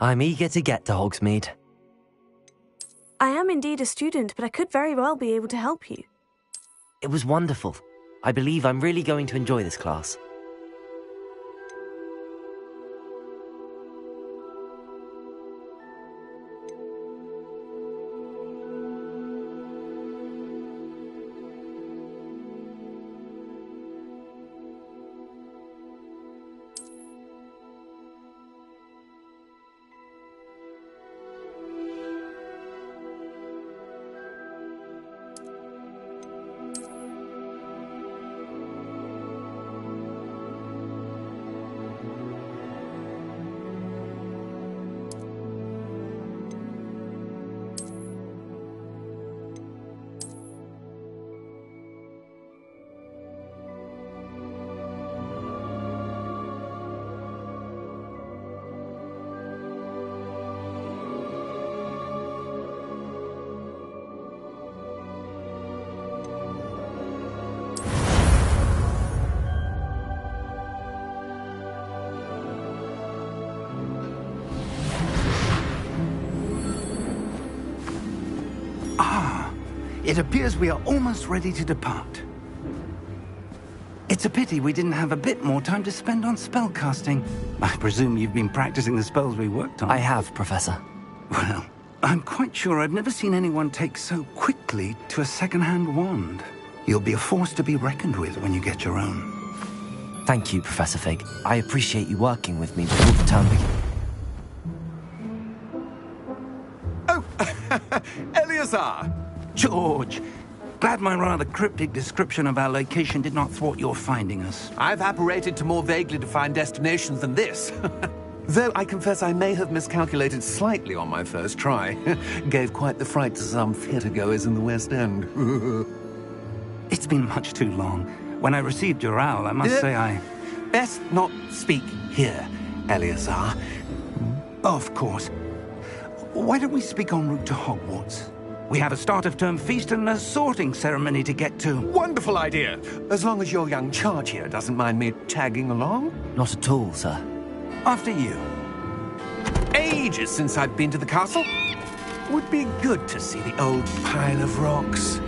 I'm eager to get to Hogsmeade. I am indeed a student, but I could very well be able to help you. It was wonderful. I believe I'm really going to enjoy this class. It appears we are almost ready to depart. It's a pity we didn't have a bit more time to spend on spellcasting. I presume you've been practicing the spells we worked on. I have, Professor. Well, I'm quite sure I've never seen anyone take so quickly to a second-hand wand. You'll be a force to be reckoned with when you get your own. Thank you, Professor Fig. I appreciate you working with me before the term begins. Oh, Eleazar! George! Glad my rather cryptic description of our location did not thwart your finding us. I've apparated to more vaguely defined destinations than this. Though I confess I may have miscalculated slightly on my first try. Gave quite the fright to some theatre-goers in the West End. It's been much too long. When I received your owl, I must say I... Best not speak here, Eleazar. Of course. Why don't we speak en route to Hogwarts? We have a start-of-term feast and a sorting ceremony to get to. Wonderful idea! As long as your young charge here doesn't mind me tagging along. Not at all, sir. After you. Ages since I've been to the castle. Would be good to see the old pile of rocks.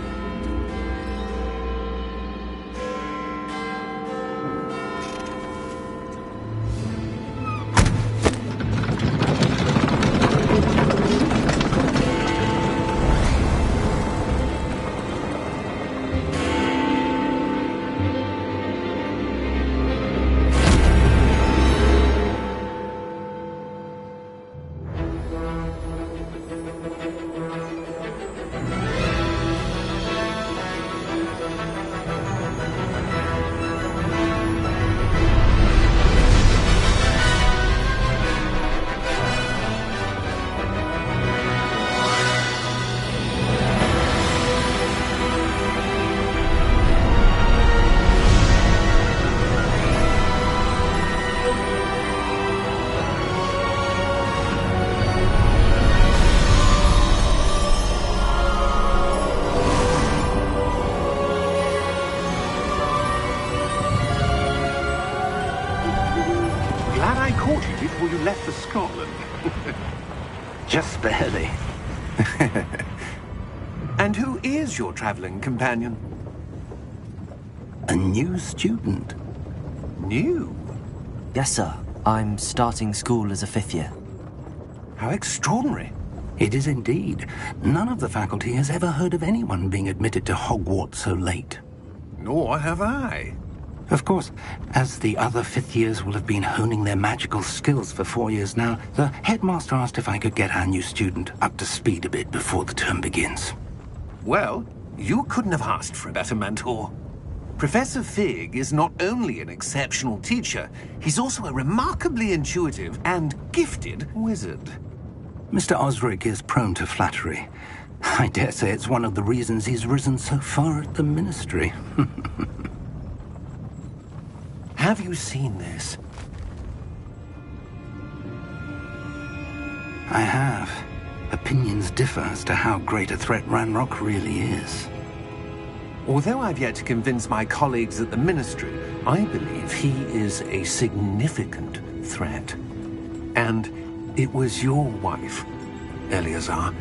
Before you left for Scotland. Just barely. And who is your traveling companion? A new student. New? Yes, sir. I'm starting school as a 5th year. How extraordinary. It is indeed. None of the faculty has ever heard of anyone being admitted to Hogwarts so late. Nor have I. Of course, as the other 5th years will have been honing their magical skills for 4 years now, the headmaster asked if I could get our new student up to speed a bit before the term begins. Well, you couldn't have asked for a better mentor. Professor Fig is not only an exceptional teacher, he's also a remarkably intuitive and gifted wizard. Mr. Osric is prone to flattery. I dare say it's one of the reasons he's risen so far at the Ministry. Have you seen this? I have. Opinions differ as to how great a threat Ranrock really is. Although I've yet to convince my colleagues at the Ministry, I believe he is a significant threat. And It was your wife, Eleazar,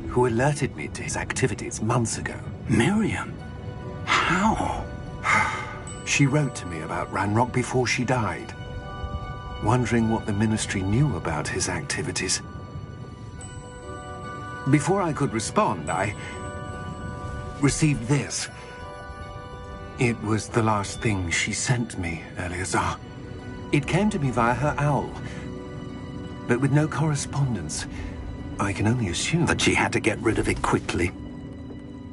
who alerted me to his activities months ago. Miriam? How? She wrote to me about Ranrock before she died, wondering what the Ministry knew about his activities. Before I could respond, I received this. It was the last thing she sent me, Eleazar. It came to me via her owl, but with no correspondence. I can only assume That she had to get rid of it quickly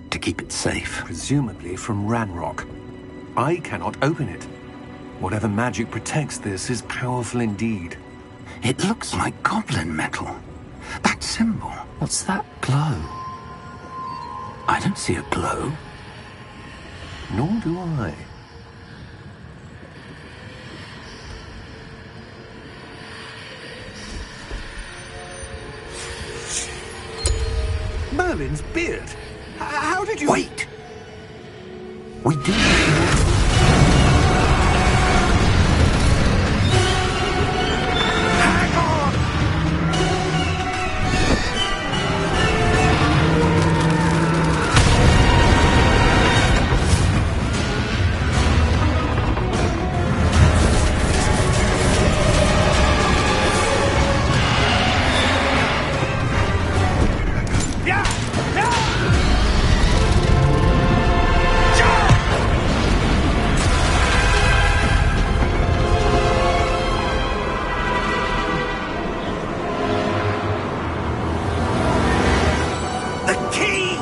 to keep it safe. presumably from Ranrock. I cannot open it. Whatever magic protects this is powerful indeed. It looks like goblin metal. That symbol. What's that glow? I don't see a glow. Nor do I. Merlin's beard. How did you... Wait! We do. The key!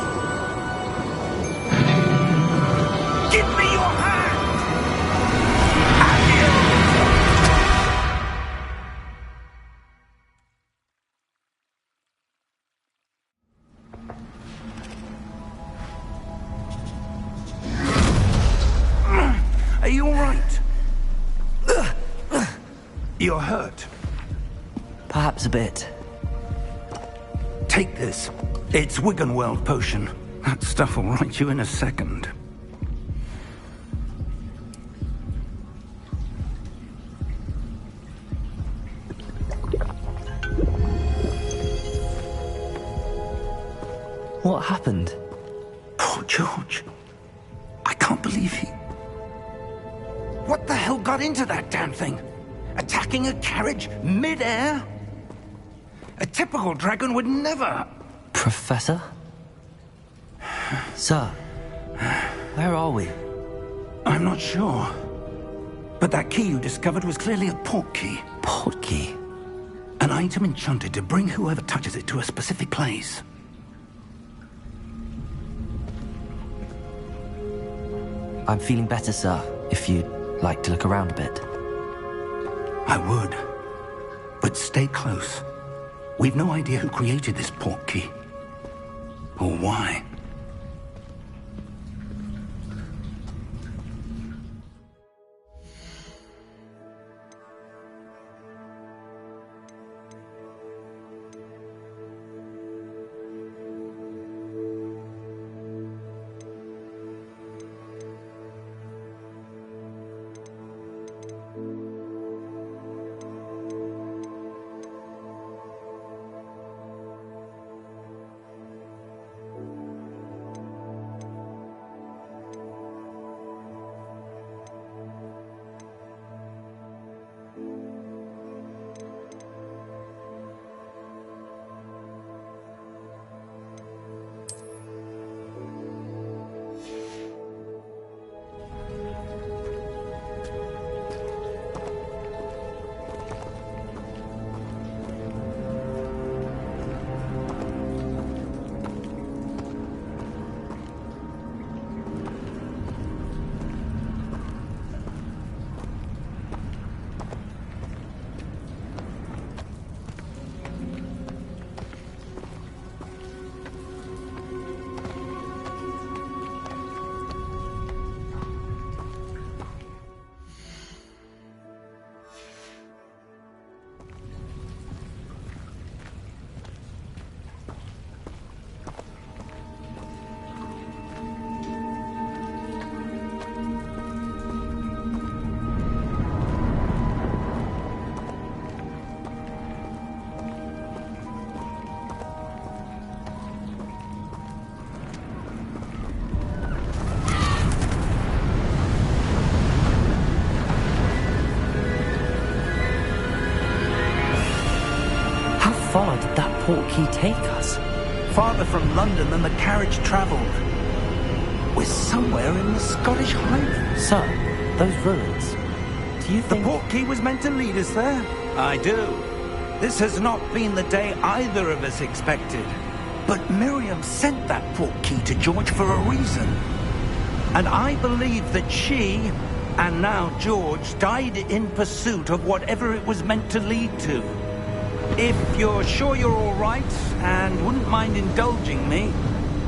Give me your hand! Are you all right? You're hurt. Perhaps a bit. Take this. It's Wiggenweld potion. That stuff will right you in a second. What happened? Poor George. I can't believe he... What the hell got into that damn thing? Attacking a carriage mid-air? A typical dragon would never... Professor? Sir, where are we? I'm not sure. But that key you discovered was clearly a port key. Port key? An item enchanted to bring whoever touches it to a specific place. I'm feeling better, sir, if you'd like to look around a bit. I would. But stay close. We've no idea who created this port key. Or why. far did that portkey take us? Farther from London than the carriage travelled. We're somewhere in the Scottish Highlands. Sir, those ruins. Do you The think... portkey was meant to lead us there? I do. This has not been the day either of us expected. But Miriam sent that portkey to George for a reason. And I believe that she, and now George, died in pursuit of whatever it was meant to lead to. If you're sure you're all right, and wouldn't mind indulging me,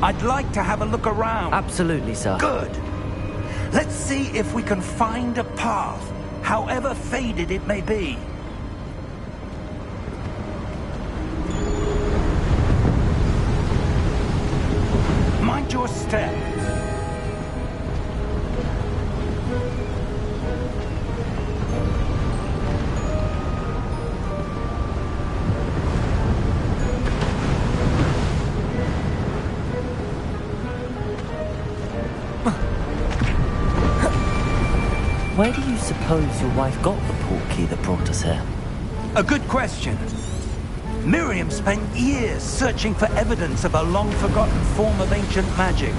I'd like to have a look around. Absolutely, sir. Good. Let's see if we can find a path, however faded it may be. Mind your step. Where do you suppose your wife got the portkey that brought us here? A good question. Miriam spent years searching for evidence of a long-forgotten form of ancient magic.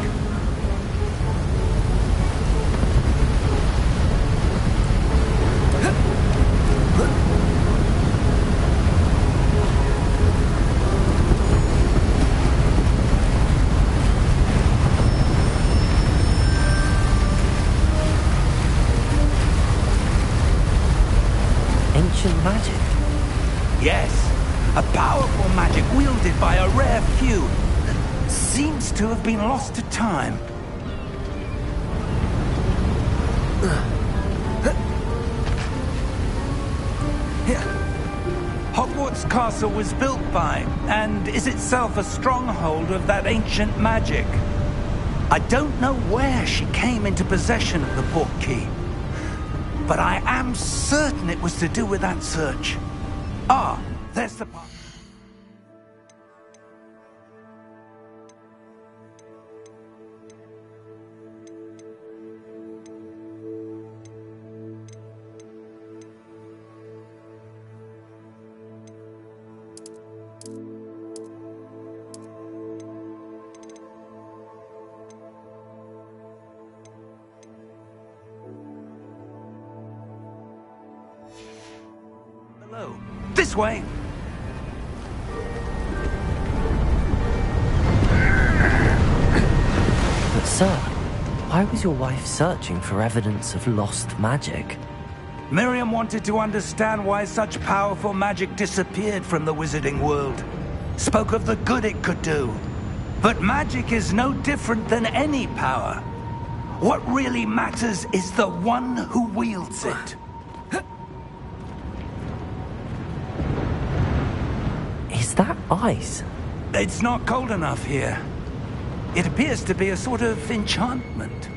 Ancient magic? Yes, a powerful magic wielded by a rare few that seems to have been lost to time. Hogwarts Castle was built by, and is itself a stronghold of that ancient magic. I don't know where she came into possession of the portkey, but I am certain it was to do with that search. Ah, there's the part. Hello. This way. But sir, why was your wife searching for evidence of lost magic? Miriam wanted to understand why such powerful magic disappeared from the wizarding world. Spoke of the good it could do. But magic is no different than any power. What really matters is the one who wields it. Is that ice? It's not cold enough here. It appears to be a sort of enchantment.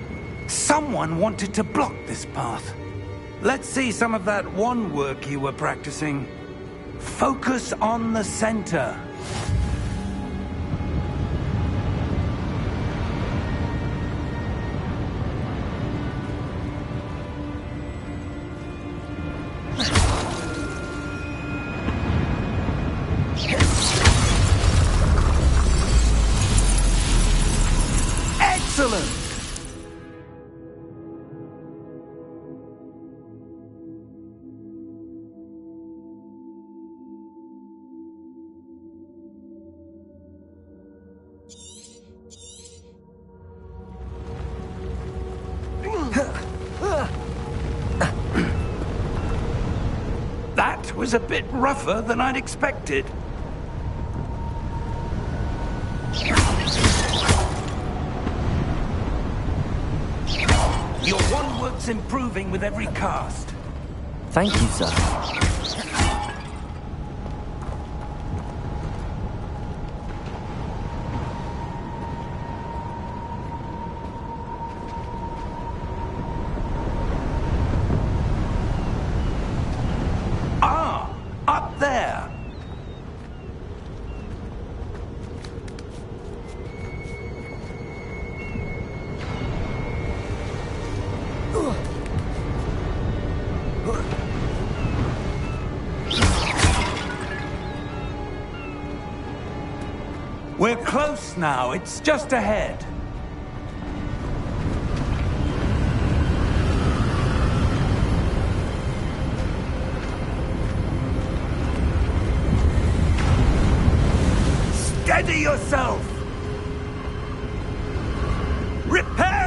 Someone wanted to block this path. Let's see some of that wand work you were practicing. Focus on the center. Excellent! That was a bit rougher than I'd expected. Your wand work's improving with every cast. Thank you, sir. Ah, up there. We're close now. It's just ahead. Steady yourself! Reparo!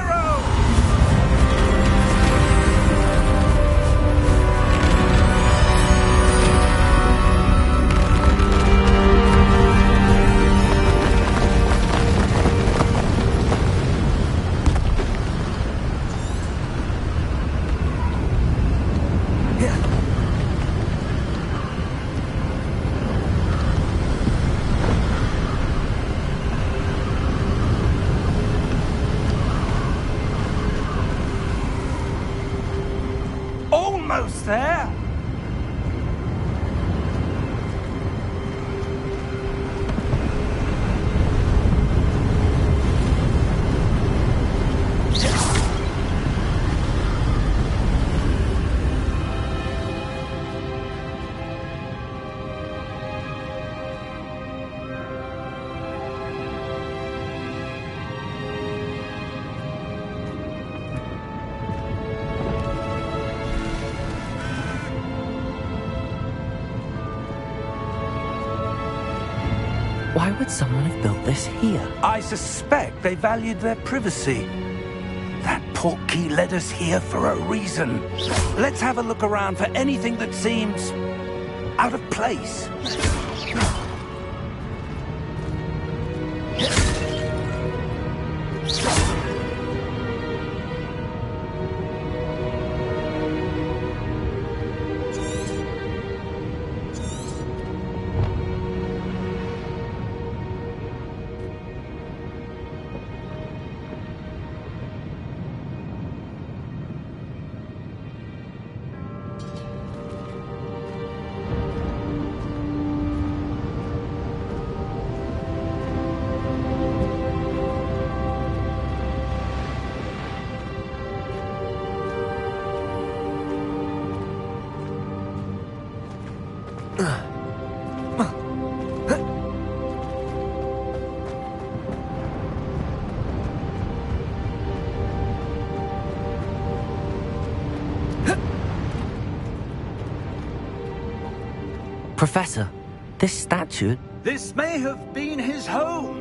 Almost there! Why would someone have built this here? I suspect they valued their privacy. That portkey led us here for a reason. Let's have a look around for anything that seems out of place. Professor, this statue... This may have been his home.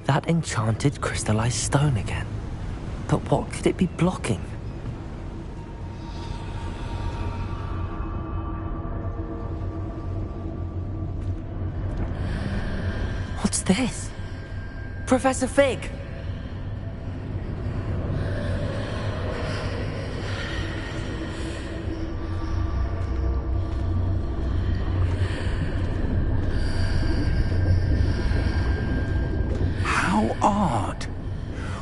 That enchanted crystallized stone again. But what could it be blocking? What's this? Professor Fig! How odd.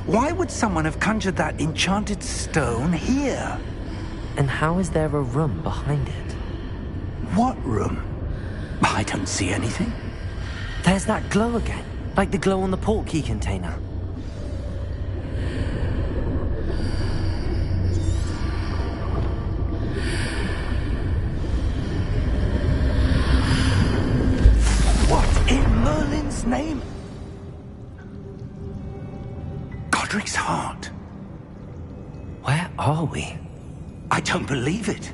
Why would someone have conjured that enchanted stone here? And how is there a room behind it? What room? I don't see anything. There's that glow again, like the glow on the portkey container. What in Merlin's name? Godric's heart. Where are we? I don't believe it.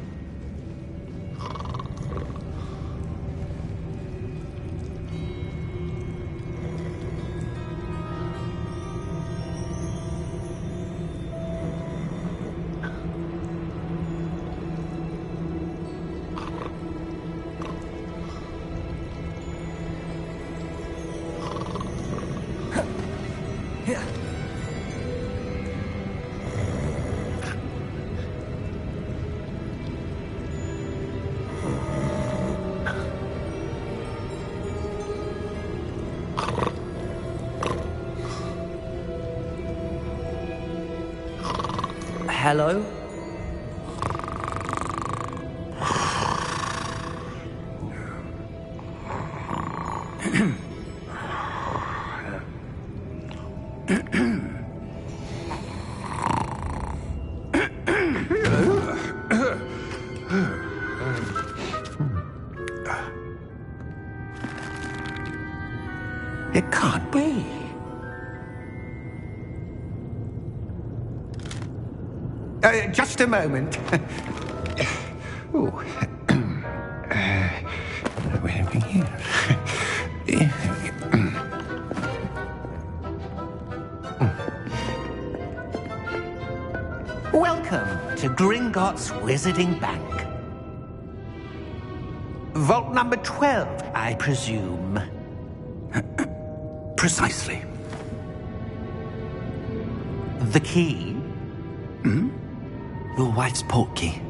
hello? It can't be. Just a moment. Oh. Where are we here? Welcome to Gringotts Wizarding Bank. Vault number 12, I presume. Precisely. The key? Hmm? Your wife's portkey.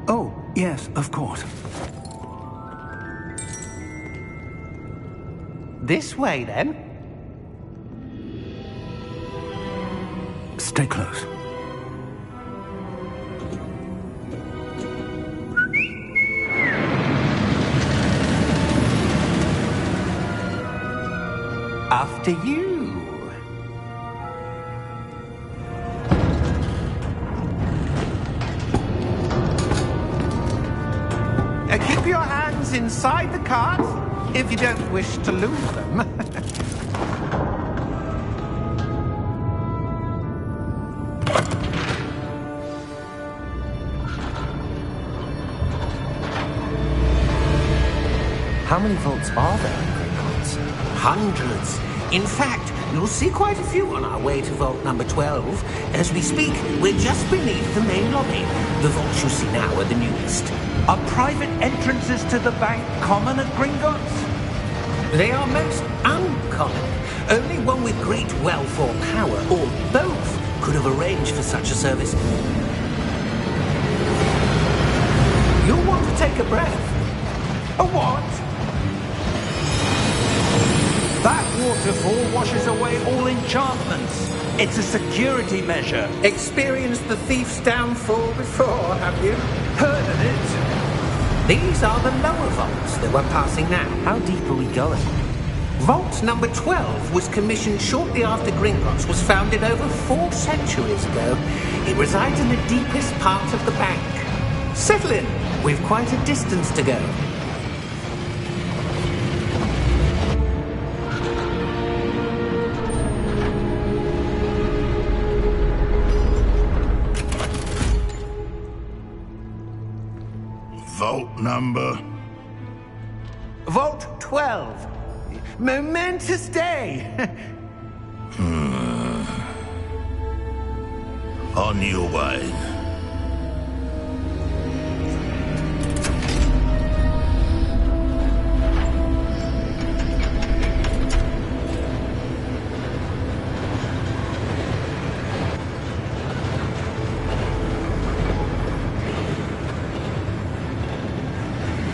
Oh, yes, of course. This way, then. Stay close. After you. Keep your hands inside the cart if you don't wish to lose them. How many vaults are there in Gringotts? Hundreds. In fact, you'll see quite a few on our way to vault number 12. As we speak, we're just beneath the main lobby. The vaults you see now are the newest. Are private entrances to the bank common at Gringotts? They are most uncommon. Only one with great wealth or power, or both, could have arranged for such a service. You'll want to take a breath. A what? That waterfall washes away all enchantments. It's a security measure. Experienced the thief's downfall before, have you? Heard of it? These are the lower vaults that we're passing now. How deep are we going? Vault number 12 was commissioned shortly after Gringotts was founded over 4 centuries ago. It resides in the deepest part of the bank. Settle in. We've quite a distance to go. Vault number? Vault 12. Momentous day. On your way.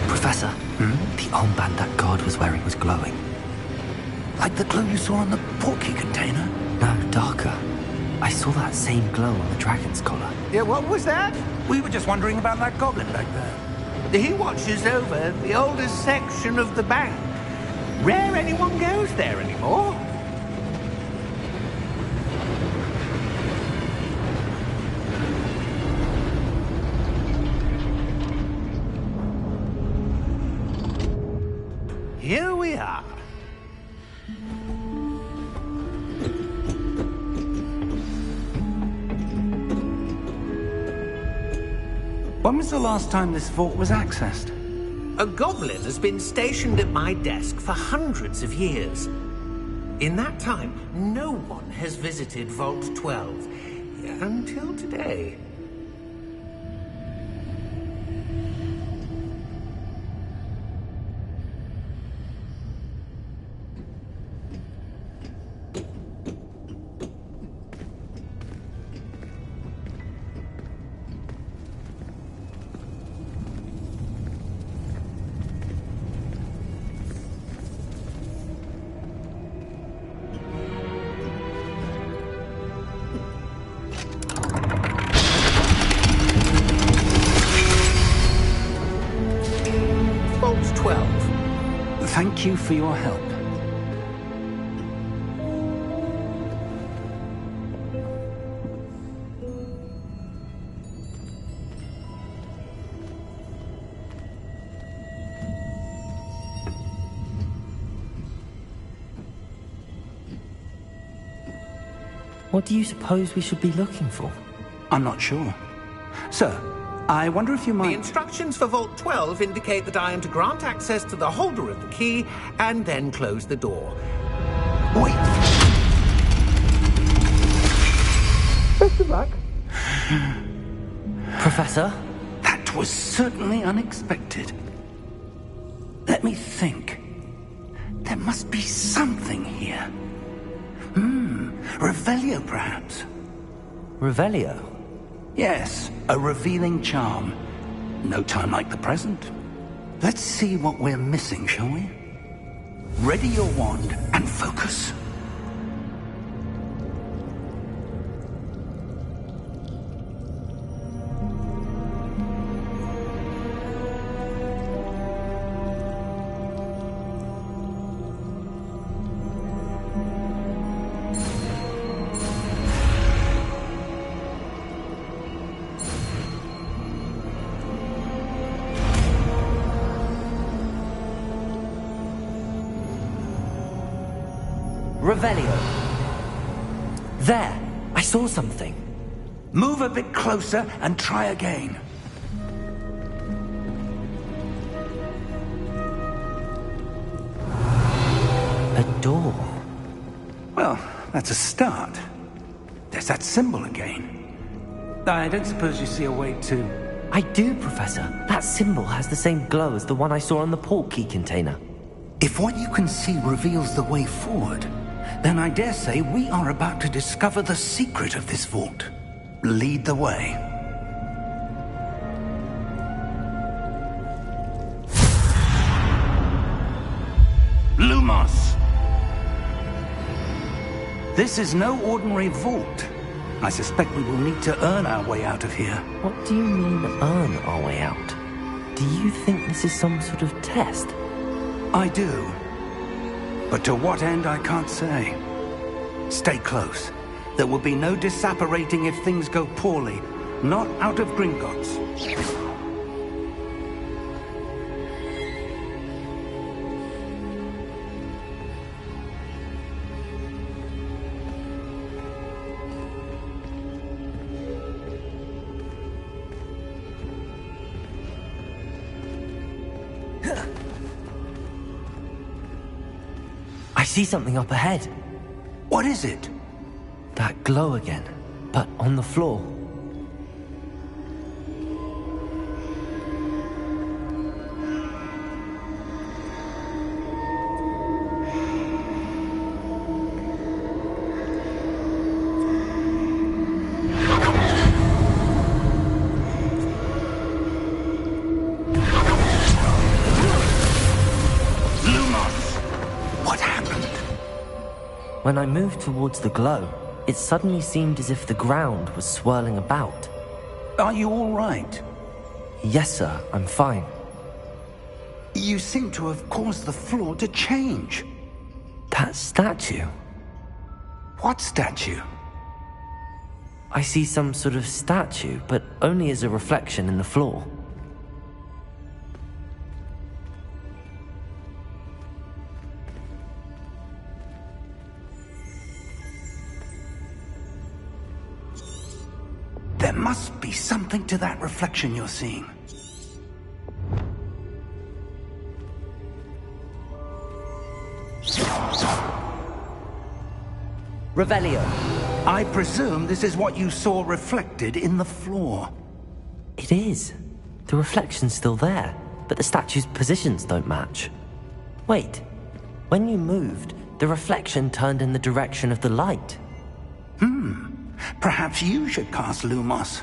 Professor, the armband that guard was wearing was glowing. Like the glow you saw on the portkey container? No, darker. I saw that same glow on the dragon's collar. Yeah, what was that? We were just wondering about that goblin back there. He watches over the oldest section of the bank. Rare anyone goes there anymore. Here we are. When was the last time this vault was accessed? A goblin has been stationed at my desk for hundreds of years. In that time, no one has visited Vault 12 until today. Thank you for your help. What do you suppose we should be looking for? I'm not sure. Sir, I wonder if you might... The instructions for Vault 12 indicate that I am to grant access to the holder of the key and then close the door. Wait! Best of luck. Professor? That was certainly unexpected. Let me think. There must be something here. Revelio, perhaps? Revelio? Yes, a revealing charm. No time like the present. Let's see what we're missing, shall we? Ready your wand and focus. Revelio. There! I saw something. Move a bit closer and try again. A door. Well, that's a start. There's that symbol again. I don't suppose you see a way to... I do, Professor. That symbol has the same glow as the one I saw on the port key container. If what you can see reveals the way forward, then I dare say we are about to discover the secret of this vault. Lead the way. Lumos! This is no ordinary vault. I suspect we will need to earn our way out of here. What do you mean, earn our way out? Do you think this is some sort of test? I do. But to what end, I can't say. Stay close. There will be no disapparating if things go poorly. Not out of Gringotts. I see something up ahead. What is it? That glow again, but on the floor. When I moved towards the glow, it suddenly seemed as if the ground was swirling about. Are you all right? Yes, sir, I'm fine. You seem to have caused the floor to change. That statue? What statue? I see some sort of statue, but only as a reflection in the floor. There must be something to that reflection you're seeing. Revelio. I presume this is what you saw reflected in the floor. It is. The reflection's still there, but the statue's positions don't match. Wait. When you moved, the reflection turned in the direction of the light. Perhaps you should cast Lumos.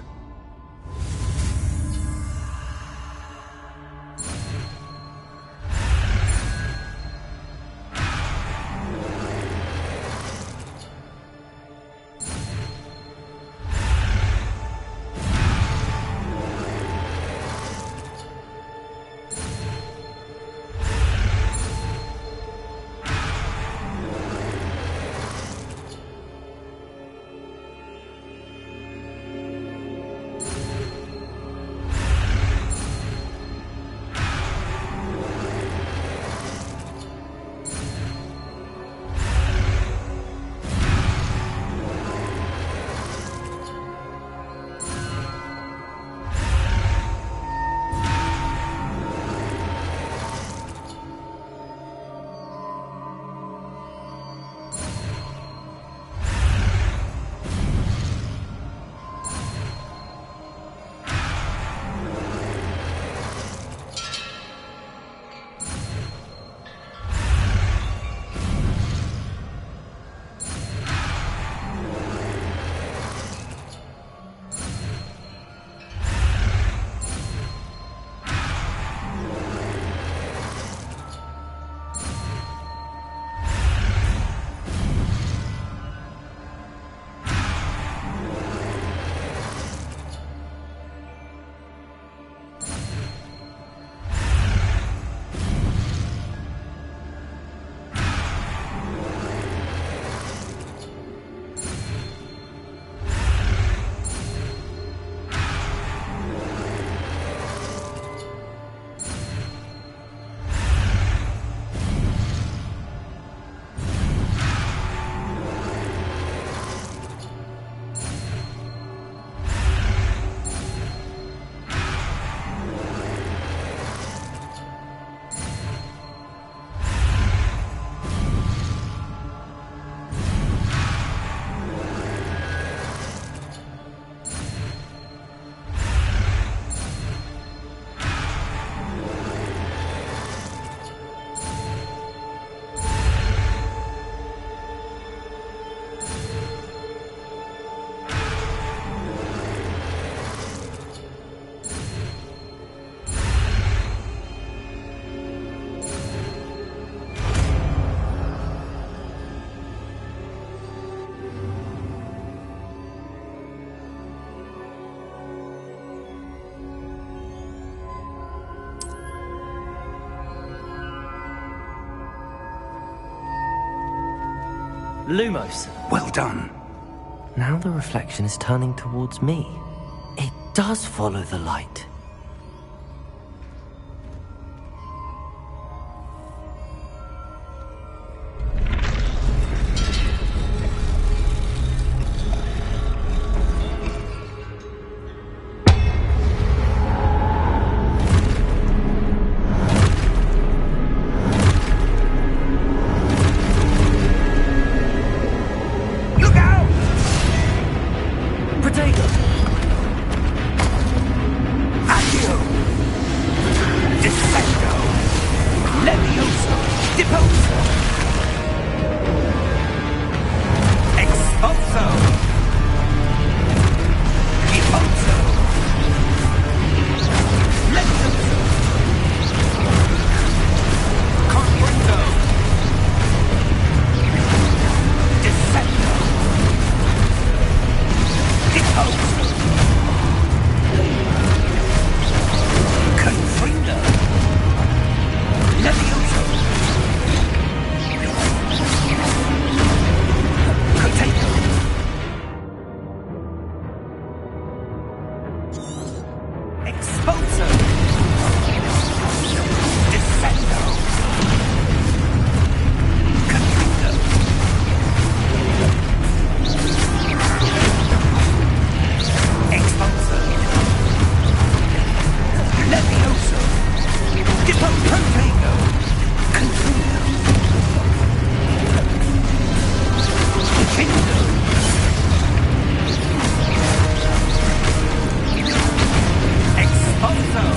Lumos. Well done. Now the reflection is turning towards me. It does follow the light. Expulso!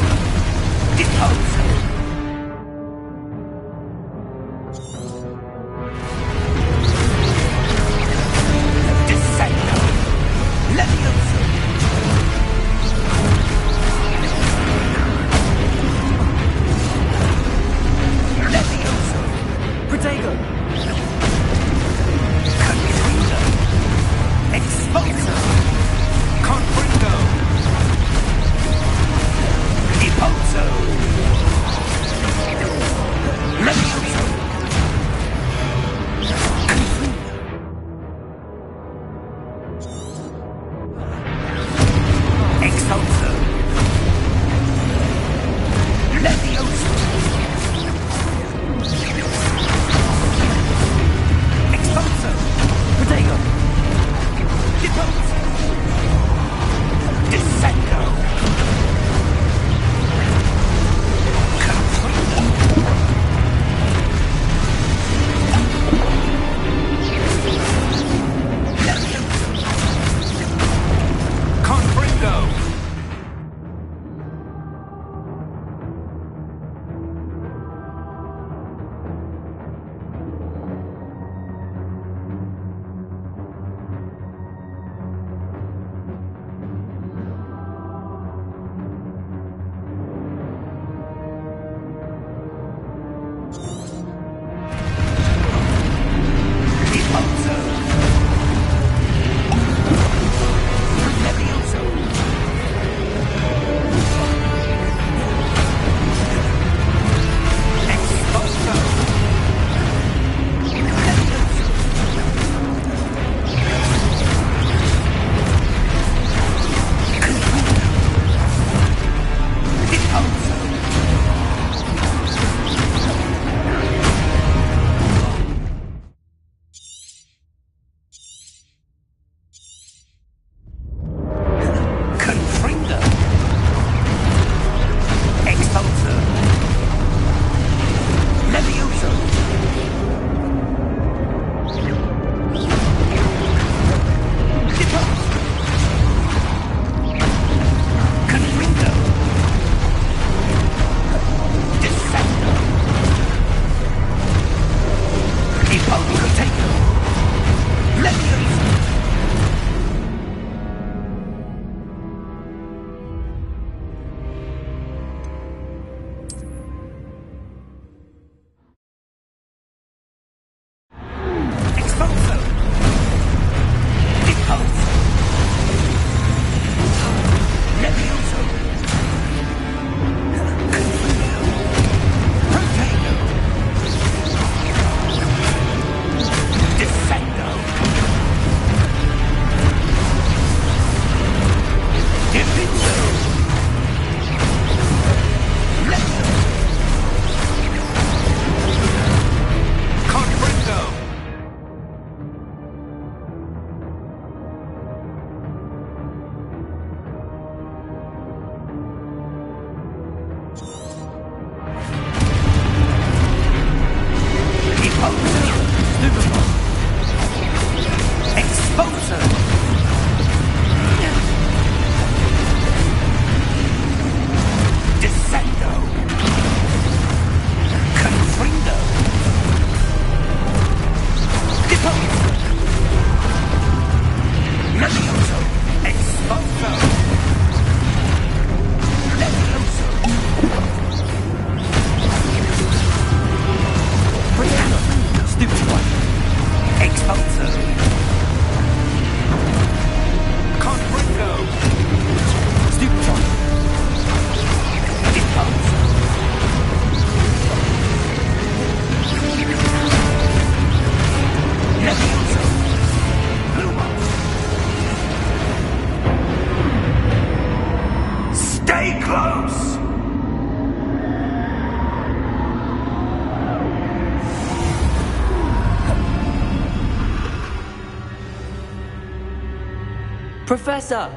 Professor!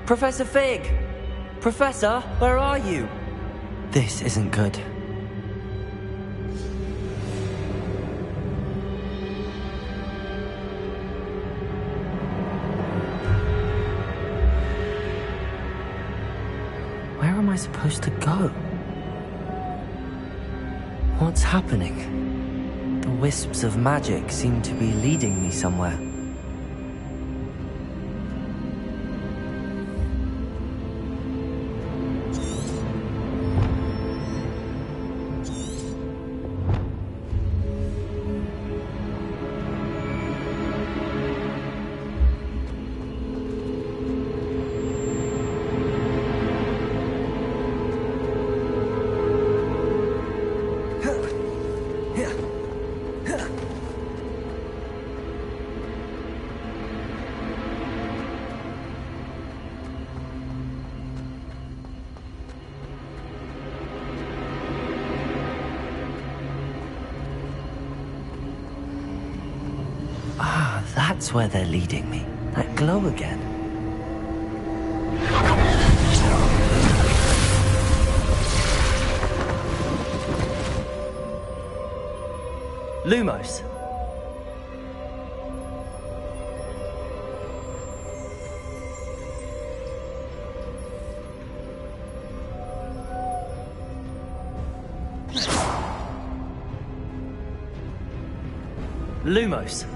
Professor Fig! Professor, where are you? This isn't good. Where am I supposed to go? What's happening? The wisps of magic seem to be leading me somewhere. That's where they're leading me. That glow again. Lumos. Lumos.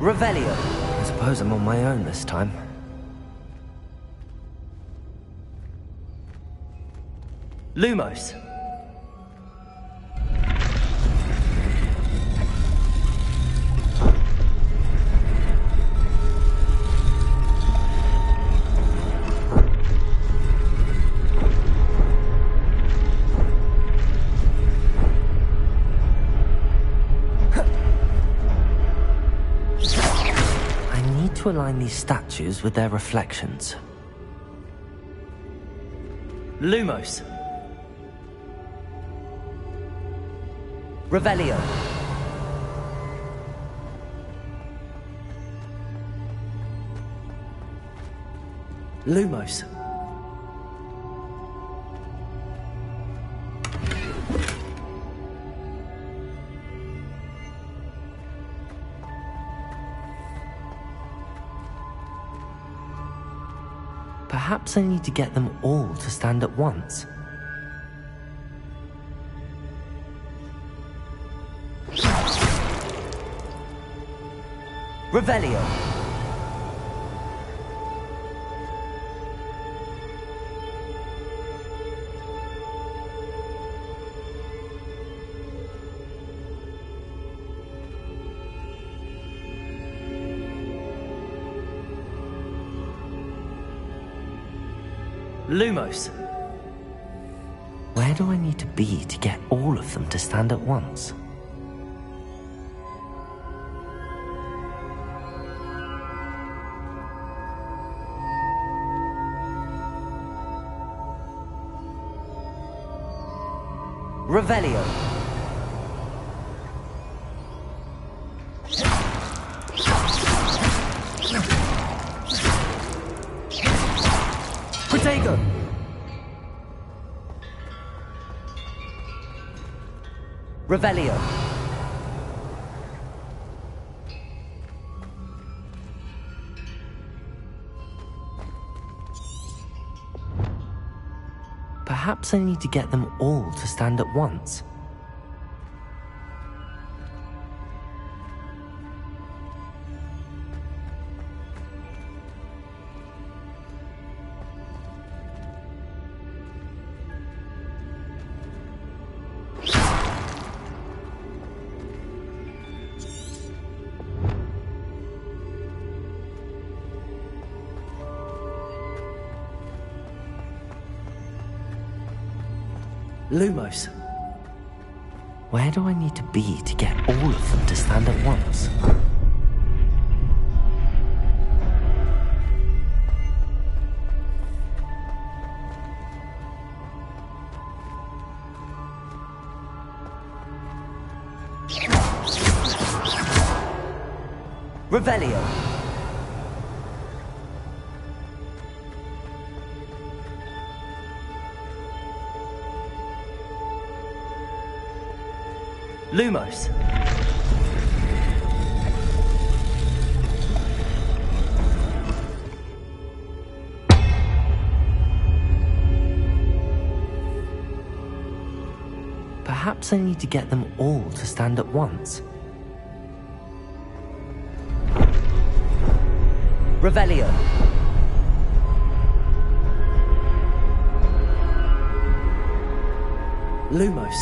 Revelio. I suppose I'm on my own this time. Lumos. To align these statues with their reflections. Lumos. Revelio. Lumos. Perhaps I need to get them all to stand at once. Revelio. Lumos. Where do I need to be to get all of them to stand at once? Revelio. Protego. Revelio. Perhaps I need to get them all to stand at once. Lumos. Where do I need to be to get all of them to stand at once? Revelio. Lumos. Perhaps I need to get them all to stand at once. Revelio. Lumos.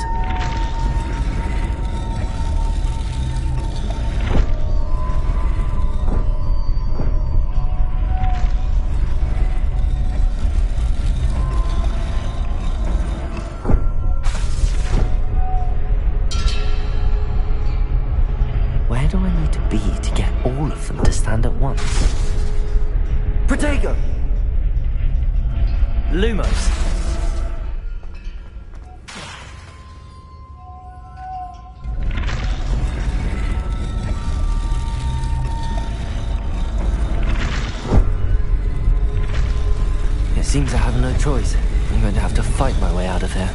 Where do I need to be to get all of them to stand at once? Protego! Lumos. It seems I have no choice. I'm going to have to fight my way out of here.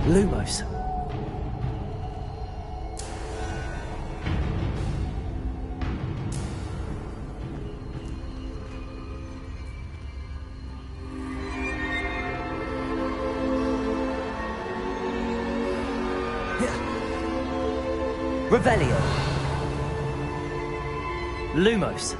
Lumos. Revelio. Lumos.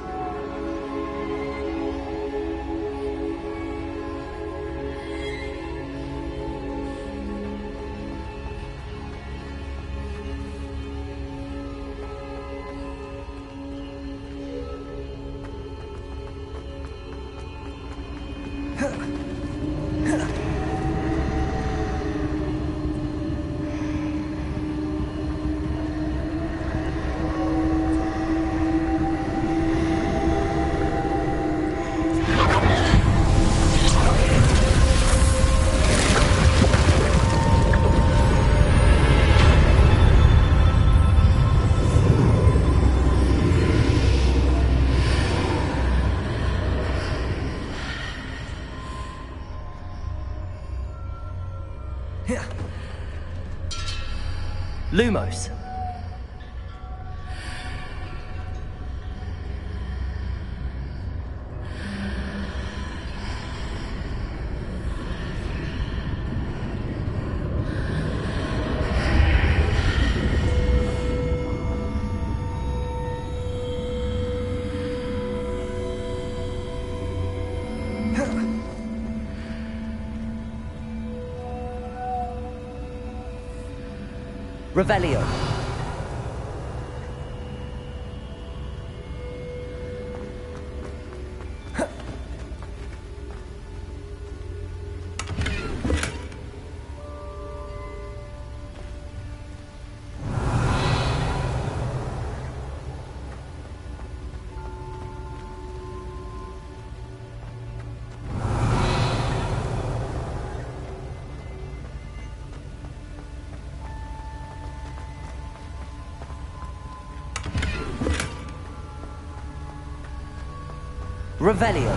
Lumos. Revelio. Revelio.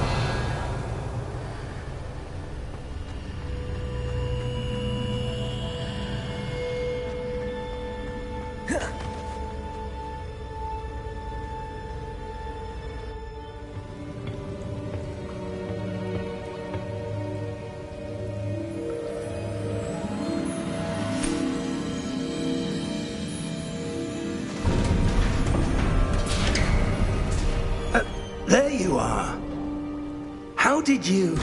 There you are. How did you...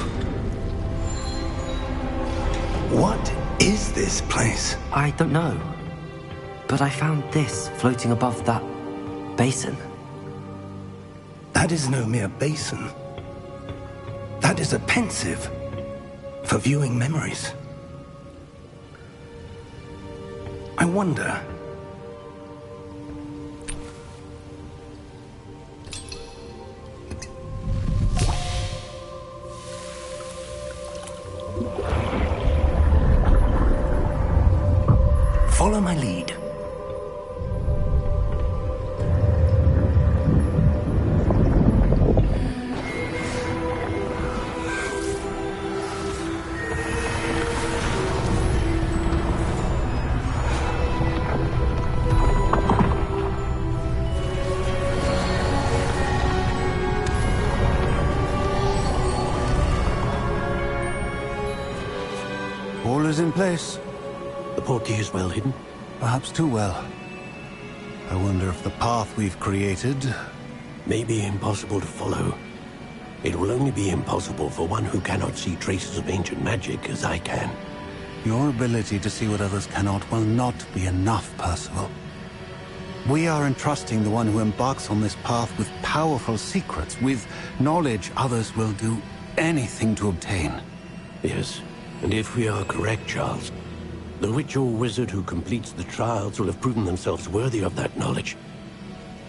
What is this place? I don't know. But I found this floating above that basin. That is no mere basin. That is a pensive for viewing memories. I wonder... Follow my lead. All is in place. The portkey is well hidden. Perhaps too well. I wonder if the path we've created... May be impossible to follow. It will only be impossible for one who cannot see traces of ancient magic as I can. Your ability to see what others cannot will not be enough, Percival. We are entrusting the one who embarks on this path with powerful secrets, with knowledge others will do anything to obtain. Yes, and if we are correct, Charles, the witch or wizard who completes the trials will have proven themselves worthy of that knowledge,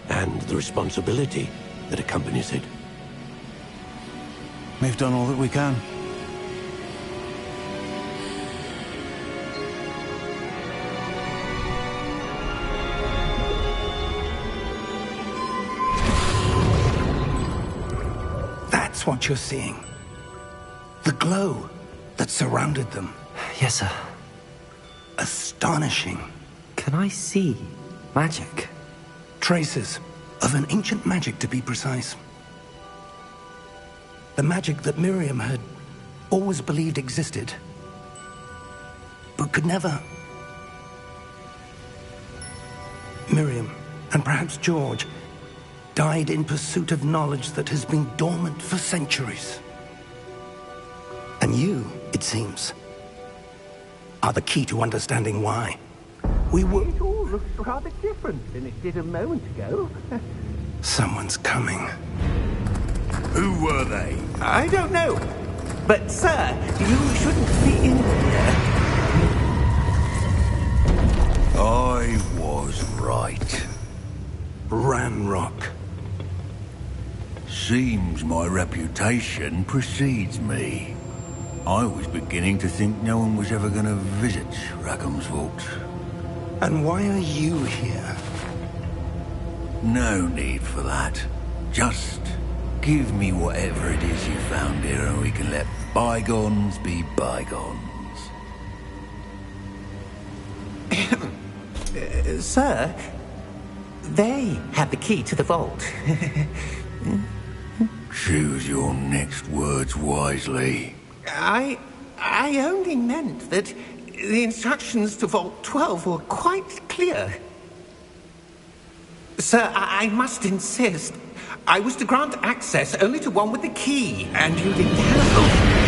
and the responsibility that accompanies it. We've done all that we can. That's what you're seeing. The glow that surrounded them. Yes, sir. Astonishing. Can I see magic? Traces of an ancient magic, to be precise. The magic that Miriam had always believed existed, but could never. Miriam, and perhaps George, died in pursuit of knowledge that has been dormant for centuries. And you, it seems, are the key to understanding why. We were... It all looks rather different than it did a moment ago. Someone's coming. Who were they? I don't know. But, sir, you shouldn't be in here. I was right. Ranrock. Seems my reputation precedes me. I was beginning to think no one was ever going to visit Rackham's vault. And why are you here? No need for that. Just give me whatever it is you found here and we can let bygones be bygones. Sir, they have the key to the vault. Choose your next words wisely. I only meant that the instructions to Vault 12 were quite clear. Sir, I must insist. I was to grant access only to one with the key, and you didn't have...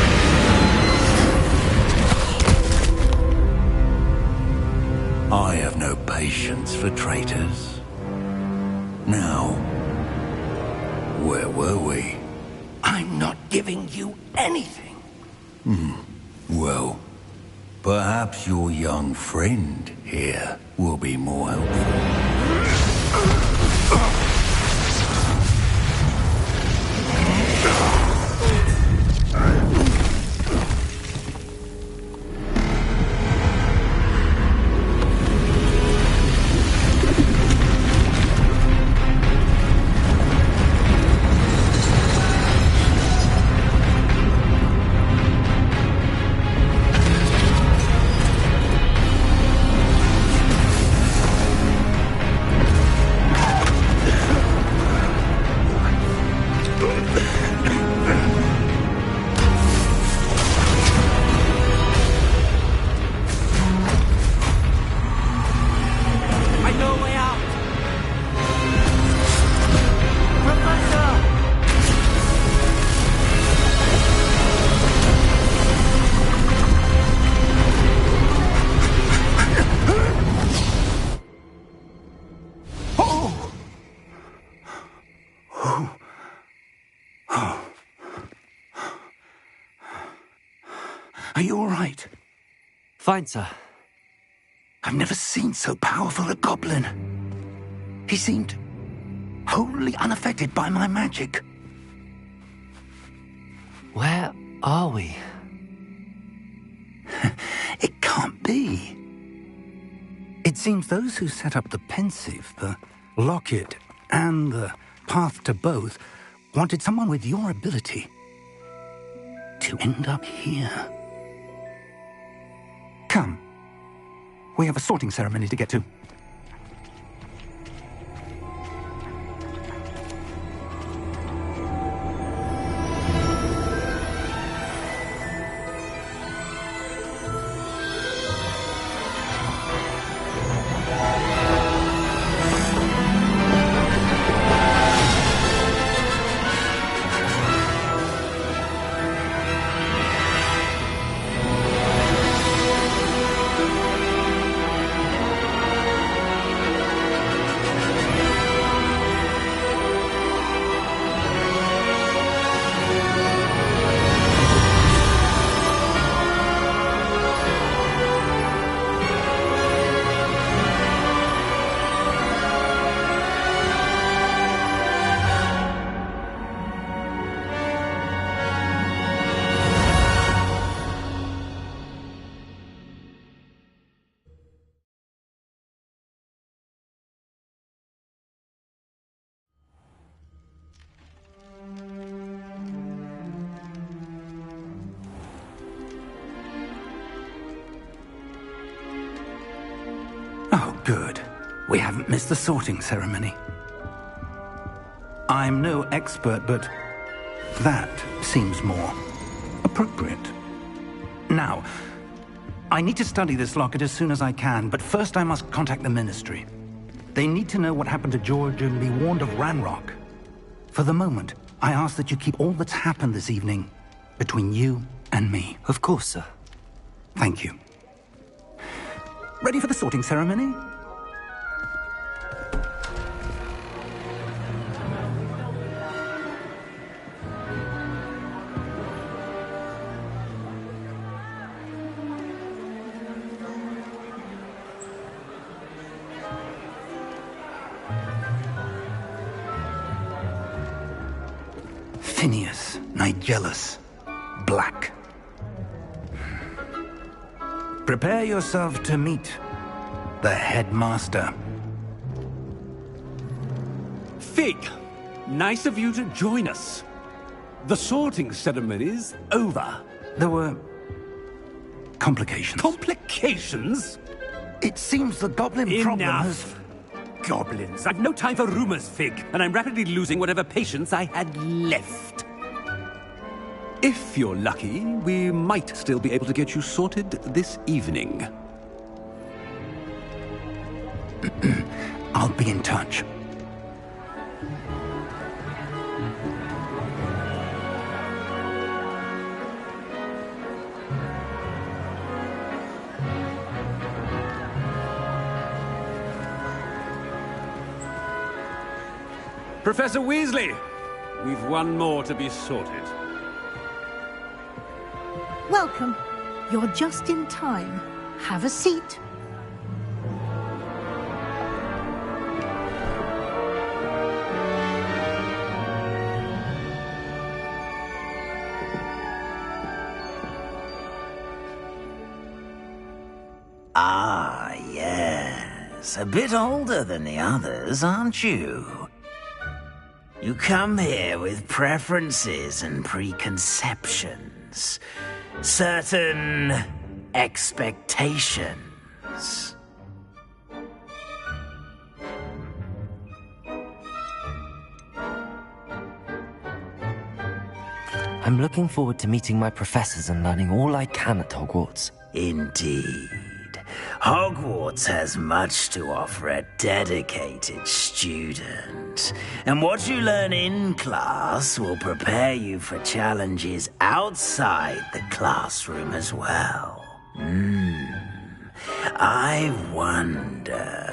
I have no patience That's for traitors. Now, where were we? I'm not giving you anything. Well, perhaps your young friend here will be more helpful. Are you all right? Fine, sir. I've never seen so powerful a goblin. He seemed wholly unaffected by my magic. Where are we? It can't be. It seems those who set up the pensive, the locket, and the path to both wanted someone with your ability to end up here. Come. We have a sorting ceremony to get to. Oh, good. We haven't missed the sorting ceremony. I'm no expert, but that seems more appropriate. Now, I need to study this locket as soon as I can, but first I must contact the Ministry. They need to know what happened to George and be warned of Ranrock. For the moment, I ask that you keep all that's happened this evening between you and me. Of course, sir. Thank you. Ready for the sorting ceremony? Phineas, Nigellus, Black. Prepare yourself to meet the headmaster. Fig, nice of you to join us. The sorting ceremony's over. There were complications. Complications? It seems the goblin problem has... Enough. Goblins. I've no time for rumors, Fig, and I'm rapidly losing whatever patience I had left. If you're lucky, we might still be able to get you sorted this evening. I'll be in touch. Professor Weasley, we've one more to be sorted. Welcome. You're just in time. Have a seat. Ah, yes. A bit older than the others, aren't you? You come here with preferences and preconceptions. Certain expectations. I'm looking forward to meeting my professors and learning all I can at Hogwarts. Indeed. Hogwarts has much to offer a dedicated student. And what you learn in class will prepare you for challenges outside the classroom as well. I wonder...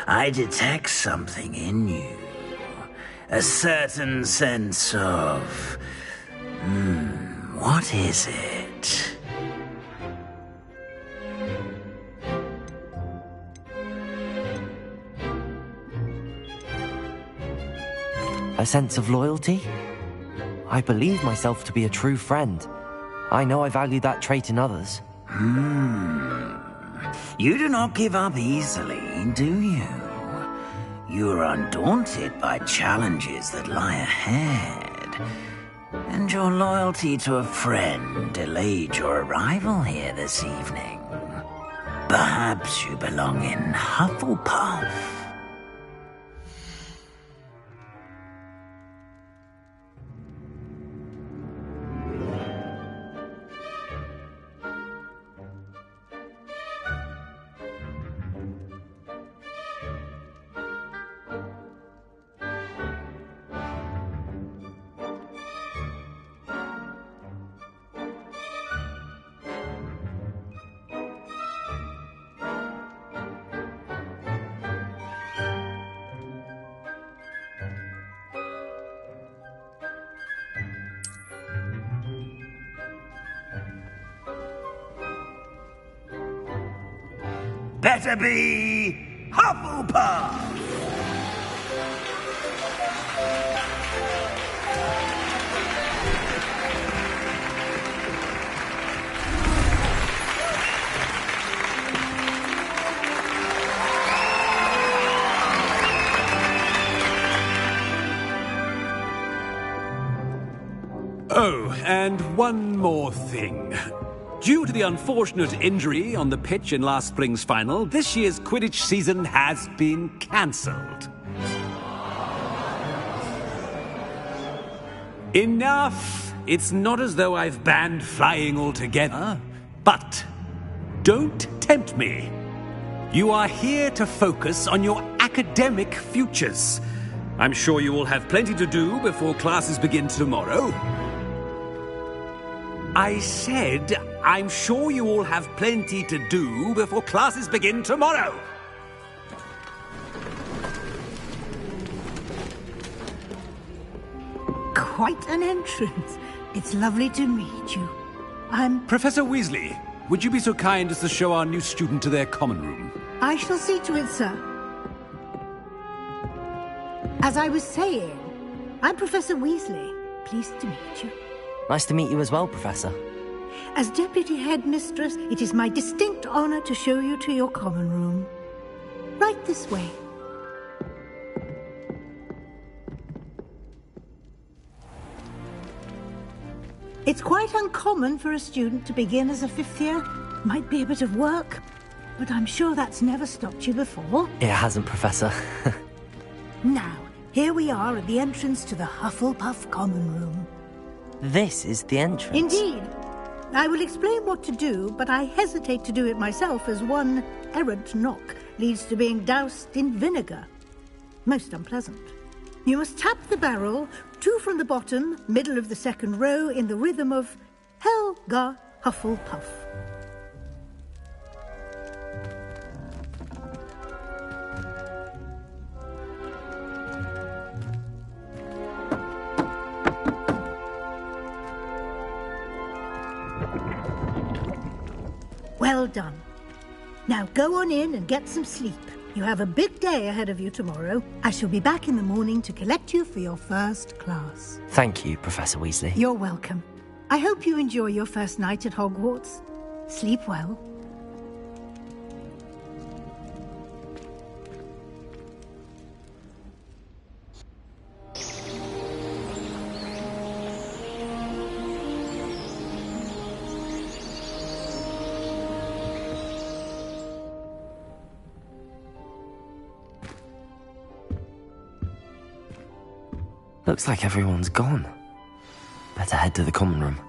I detect something in you. A certain sense of... what is it? A sense of loyalty? I believe myself to be a true friend. I know I value that trait in others. You do not give up easily, do you? You are undaunted by challenges that lie ahead. And your loyalty to a friend delayed your arrival here this evening. Perhaps you belong in Hufflepuff. Better be Hufflepuff! Oh, and one more thing. Due to the unfortunate injury on the pitch in last spring's final, this year's Quidditch season has been cancelled. Enough! It's not as though I've banned flying altogether, but don't tempt me. You are here to focus on your academic futures. I'm sure you will have plenty to do before classes begin tomorrow. I said, I'm sure you all have plenty to do before classes begin tomorrow. Quite an entrance. It's lovely to meet you. I'm... Professor Weasley, would you be so kind as to show our new student to their common room? I shall see to it, sir. As I was saying, I'm Professor Weasley. Pleased to meet you. Nice to meet you as well, Professor. As Deputy Headmistress, it is my distinct honor to show you to your common room. Right this way. It's quite uncommon for a student to begin as a fifth year. Might be a bit of work, but I'm sure that's never stopped you before. It hasn't, Professor. Now, here we are at the entrance to the Hufflepuff common room. This is the entrance. Indeed. I will explain what to do, but I hesitate to do it myself as one errant knock leads to being doused in vinegar. Most unpleasant. You must tap the barrel, 2 from the bottom, middle of the second row, in the rhythm of Helga Hufflepuff. Well done. Now go on in and get some sleep. You have a big day ahead of you tomorrow. I shall be back in the morning to collect you for your first class. Thank you, Professor Weasley. You're welcome. I hope you enjoy your first night at Hogwarts. Sleep well. Looks like everyone's gone. Better head to the common room.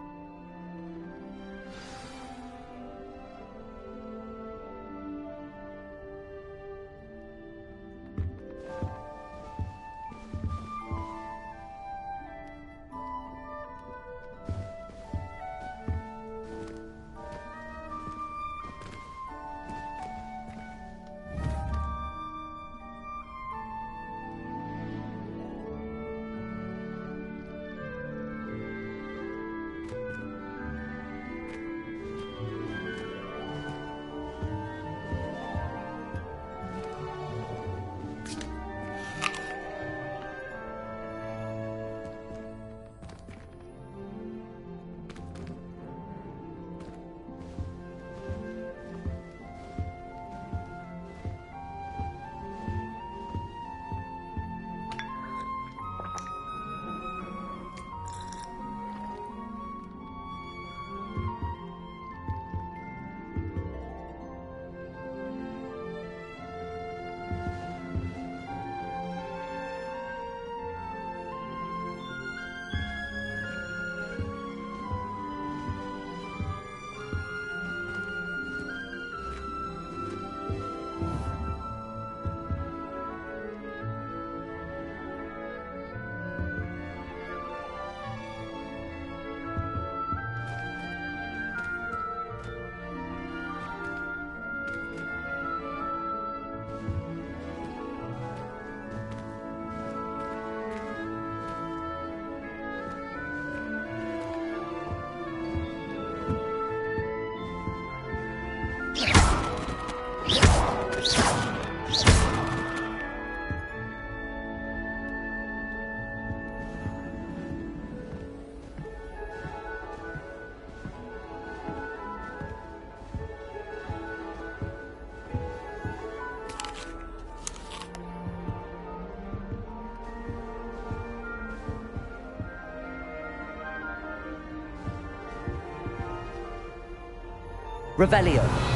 Revelio.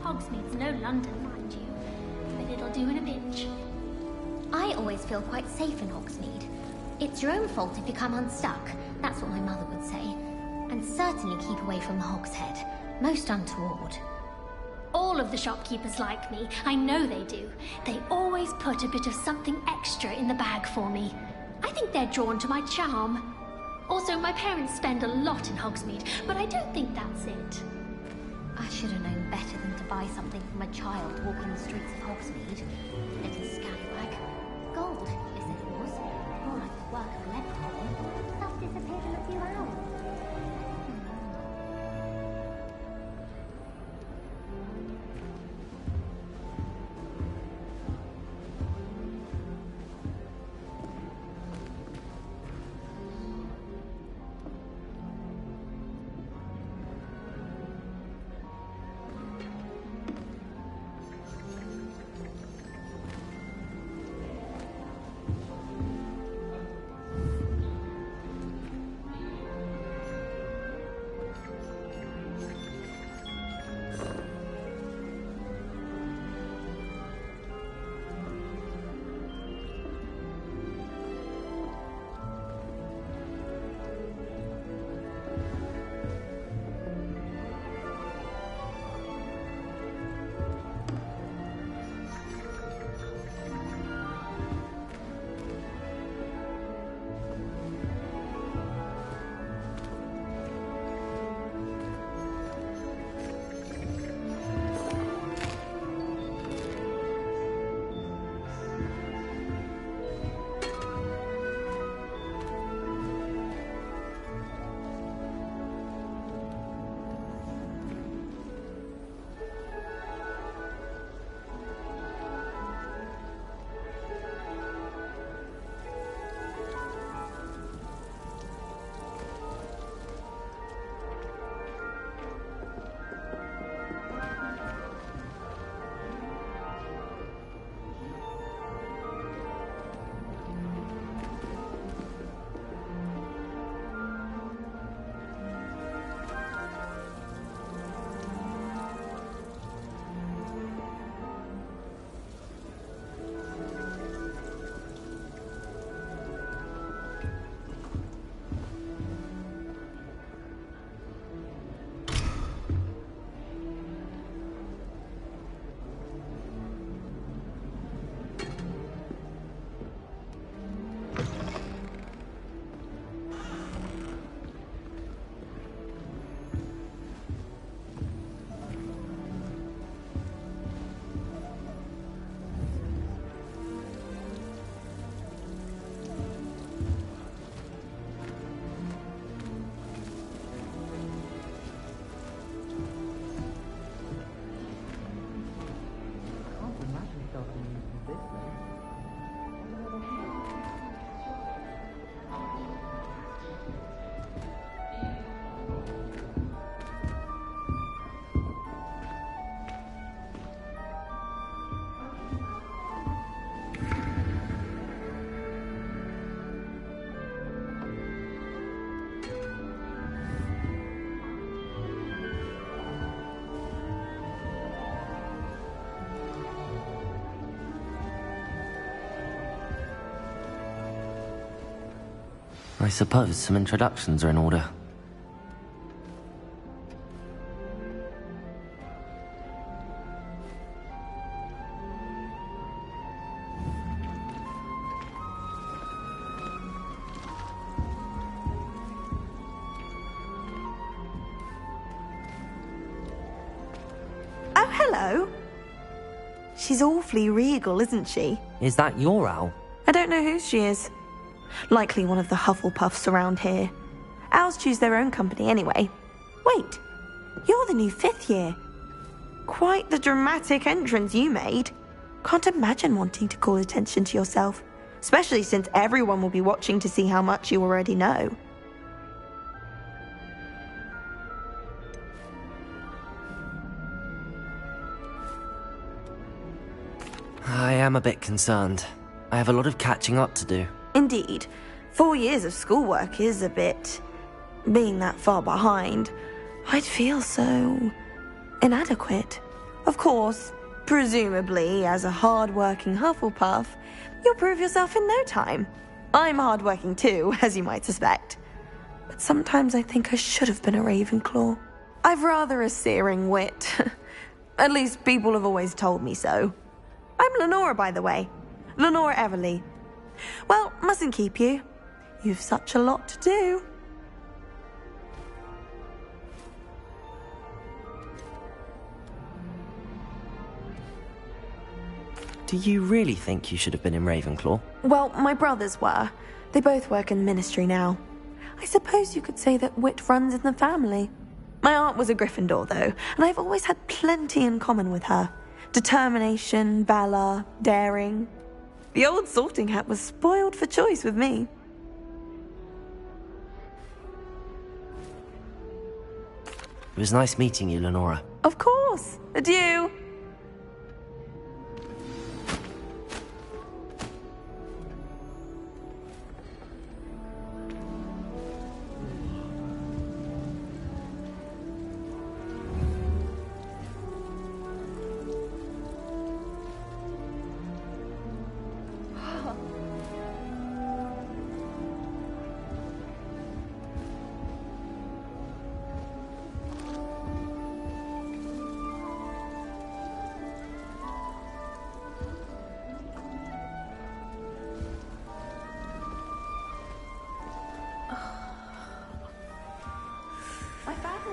Hogsmeade's no London, mind you, but it'll do in a pinch. I always feel quite safe in Hogsmeade. It's your own fault if you come unstuck, that's what my mother would say. And certainly keep away from the Hogshead. Most untoward. All of the shopkeepers like me, I know they do. They always put a bit of something extra in the bag for me. I think they're drawn to my charm. Also, my parents spend a lot in Hogsmeade, but I don't think that's it. I should have known better than to buy something from a child walking the streets of Hogsmeade. Little scallywag. Gold, you said it was. More like the work of a leprechaun. Stuff disappeared in a few hours. I suppose some introductions are in order. Oh, hello. She's awfully regal, isn't she? Is that your owl? I don't know who she is. Likely one of the Hufflepuffs around here. Owls choose their own company anyway. Wait, you're the new 5th year. Quite the dramatic entrance you made. Can't imagine wanting to call attention to yourself, especially since everyone will be watching to see how much you already know. I am a bit concerned. I have a lot of catching up to do. Indeed. 4 years of schoolwork is a bit... Being that far behind, I'd feel so... inadequate. Of course, presumably, as a hard-working Hufflepuff, you'll prove yourself in no time. I'm hard-working too, as you might suspect. But sometimes I think I should have been a Ravenclaw. I've rather a searing wit. At least people have always told me so. I'm Lenora, by the way. Lenora Everly. Well, mustn't keep you. You've such a lot to do. Do you really think you should have been in Ravenclaw? Well, my brothers were. They both work in ministry now. I suppose you could say that wit runs in the family. My aunt was a Gryffindor, though, and I've always had plenty in common with her. Determination, valor, daring. The old sorting hat was spoiled for choice with me. It was nice meeting you, Lenora. Of course. Adieu.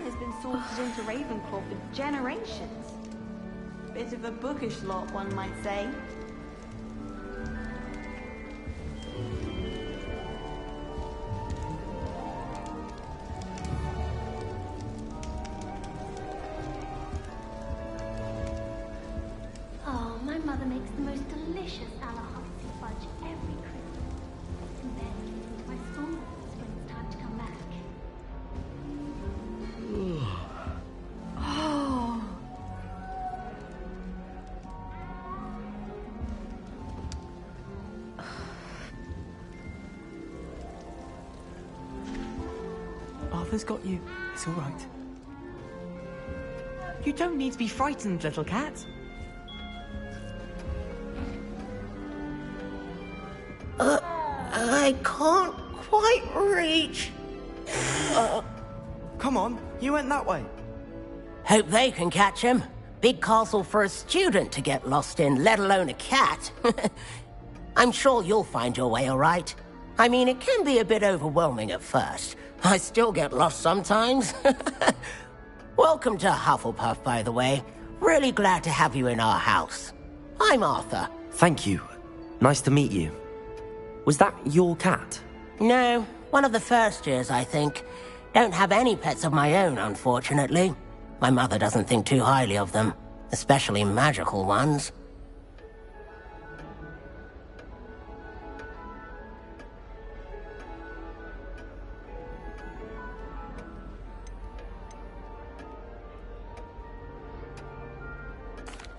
Has been sorted into Ravenclaw for generations. Bit of a bookish lot, one might say. Oh, my mother makes the most delicious Alahopsy fudge every Christmas. And then gives it to my schoolmates when it's time to come back. Arthur's got you. It's all right. You don't need to be frightened, little cat. I can't quite reach. Come on, you went that way. Hope they can catch him. Big castle for a student to get lost in, let alone a cat. I'm sure you'll find your way all right. I mean, it can be a bit overwhelming at first. I still get lost sometimes. Welcome to Hufflepuff, by the way. Really glad to have you in our house. I'm Arthur. Thank you. Nice to meet you. Was that your cat? No, one of the first years, I think. Don't have any pets of my own, unfortunately. My mother doesn't think too highly of them, especially magical ones.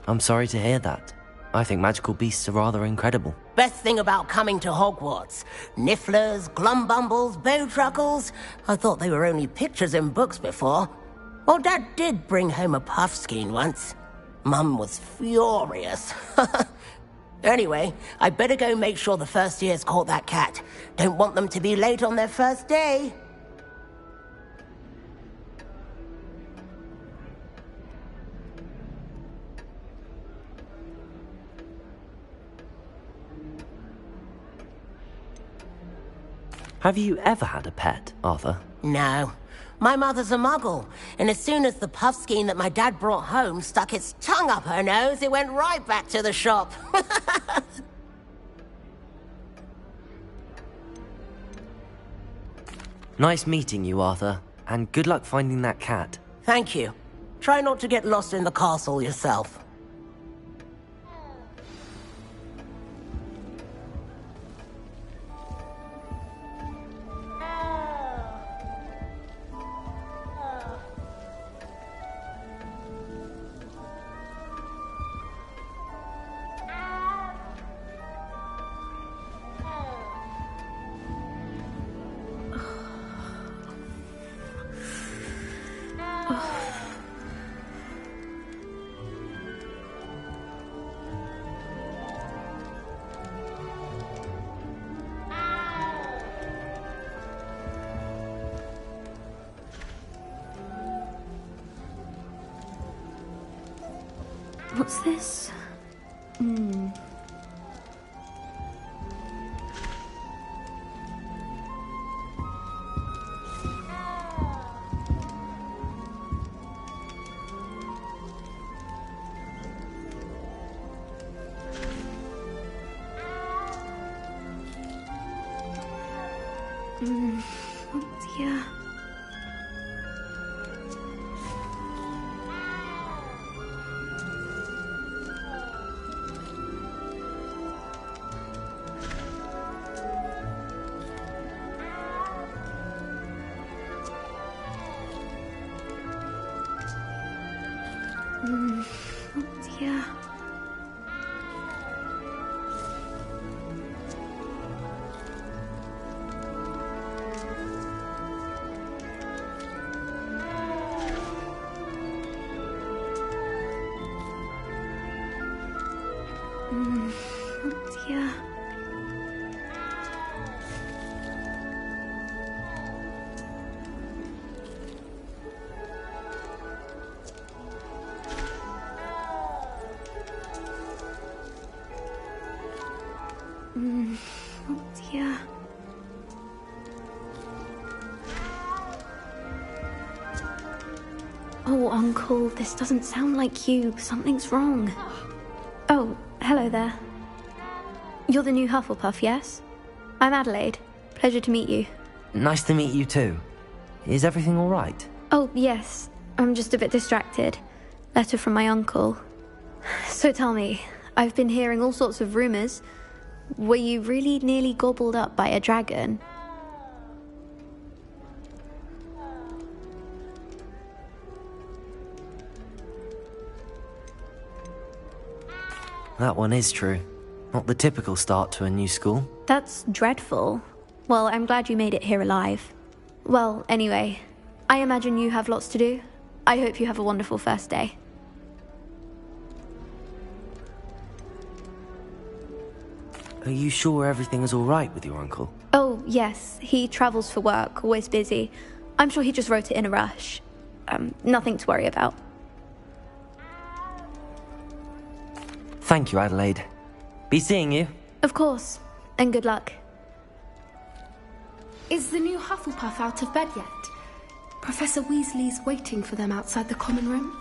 I'm sorry to hear that. I think magical beasts are rather incredible. Best thing about coming to Hogwarts. Nifflers, glumbumbles, bowtruckles. I thought they were only pictures in books before. Well, Dad did bring home a puffskein once. Mum was furious. Anyway, I better go make sure the first years caught that cat. Don't want them to be late on their first day. Have you ever had a pet, Arthur? No. My mother's a muggle, and as soon as the puffskein that my dad brought home stuck its tongue up her nose, it went right back to the shop. Nice meeting you, Arthur, and good luck finding that cat. Thank you. Try not to get lost in the castle yourself. What's this? Oh dear. Oh dear. Oh dear. Oh dear. Oh, Uncle, this doesn't sound like you. Something's wrong. Oh, hello there. You're the new Hufflepuff, yes? I'm Adelaide. Pleasure to meet you. Nice to meet you too. Is everything all right? Oh, yes. I'm just a bit distracted. Letter from my uncle. So tell me, I've been hearing all sorts of rumors. Were you really nearly gobbled up by a dragon? That one is true. Not the typical start to a new school. That's dreadful. Well, I'm glad you made it here alive. Well, anyway, I imagine you have lots to do. I hope you have a wonderful first day. Are you sure everything is all right with your uncle? Oh, yes. He travels for work, always busy. I'm sure he just wrote it in a rush. Nothing to worry about. Thank you, Adelaide. Be seeing you. Of course. And good luck. Is the new Hufflepuff out of bed yet? Professor Weasley's waiting for them outside the common room.